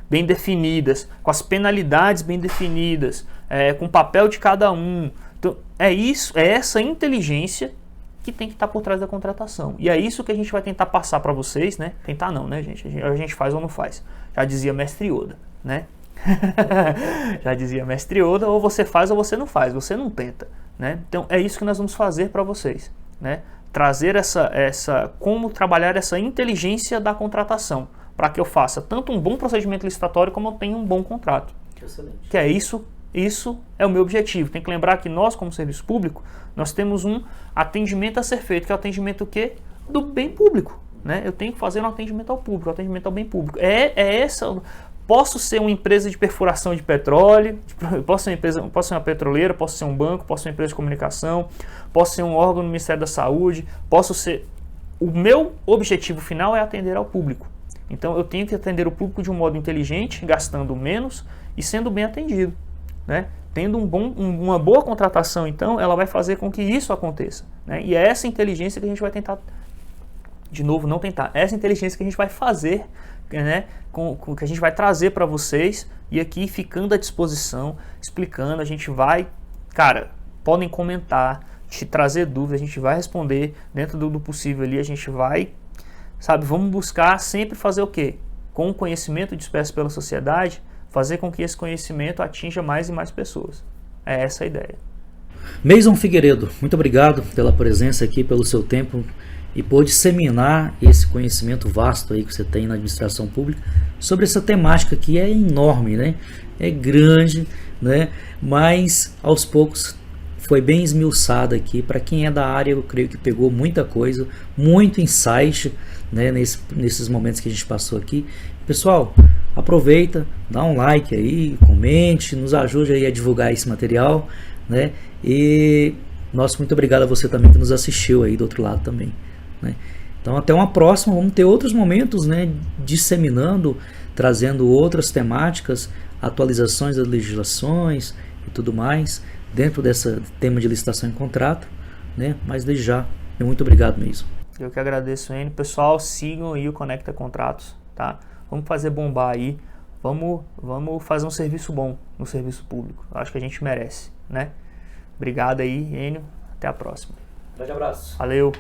S2: definidas, com as penalidades bem definidas, com o papel de cada um. Então, é essa inteligência que tem que estar por trás da contratação. E é isso que a gente vai tentar passar para vocês, né? Tentar não, né, gente? A gente faz ou não faz. Já dizia Mestre Yoda, né? Já dizia Mestre Yoda, ou você faz ou você não faz, você não tenta, né? Então é isso que nós vamos fazer para vocês, né? Trazer como trabalhar essa inteligência da contratação, para que eu faça tanto um bom procedimento licitatório como eu tenha um bom contrato.
S1: Excelente.
S2: Que é isso é o meu objetivo. Tem que lembrar que nós, como serviço público, nós temos um atendimento a ser feito, que é o atendimento do bem público, né? Eu tenho que fazer um atendimento ao público, um atendimento ao bem público. Posso ser uma empresa de perfuração de petróleo, posso ser uma petroleira, posso ser um banco, posso ser uma empresa de comunicação, posso ser um órgão do Ministério da Saúde, o meu objetivo final é atender ao público. Então eu tenho que atender o público de um modo inteligente, gastando menos e sendo bem atendido, né? Tendo uma boa contratação, então, ela vai fazer com que isso aconteça, né? E é essa inteligência que a gente vai tentar, de novo, não tentar, essa inteligência que a gente vai fazer, né? Que a gente vai trazer para vocês, e aqui ficando à disposição, explicando, a gente vai, cara, podem comentar, te trazer dúvidas, a gente vai responder dentro do possível ali, a gente vai, vamos buscar sempre fazer o quê? Com o conhecimento disperso pela sociedade, fazer com que esse conhecimento atinja mais e mais pessoas. É essa a ideia.
S1: Meison Figueiredo, muito obrigado pela presença aqui, pelo seu tempo e por disseminar esse conhecimento vasto aí que você tem na administração pública sobre essa temática que é enorme, né? É grande, né? Mas aos poucos foi bem esmiuçada aqui. Para quem é da área, eu creio que pegou muita coisa, muito insight, né, nesses momentos que a gente passou aqui. Pessoal, aproveita, dá um like aí, comente, nos ajude aí a divulgar esse material, né? E nosso muito obrigado a você também que nos assistiu aí do outro lado também, né? Então até uma próxima, vamos ter outros momentos, né, disseminando, trazendo outras temáticas, atualizações das legislações e tudo mais, dentro desse tema de licitação em contrato, né? Mas desde já, muito obrigado mesmo.
S2: Eu que agradeço, Enio. Pessoal, sigam aí o Conecta Contratos, tá? Vamos fazer bombar aí, vamos fazer um serviço bom no serviço público. Eu acho que a gente merece, né? Obrigado aí, Enio. Até a próxima.
S1: Grande abraço.
S2: Valeu.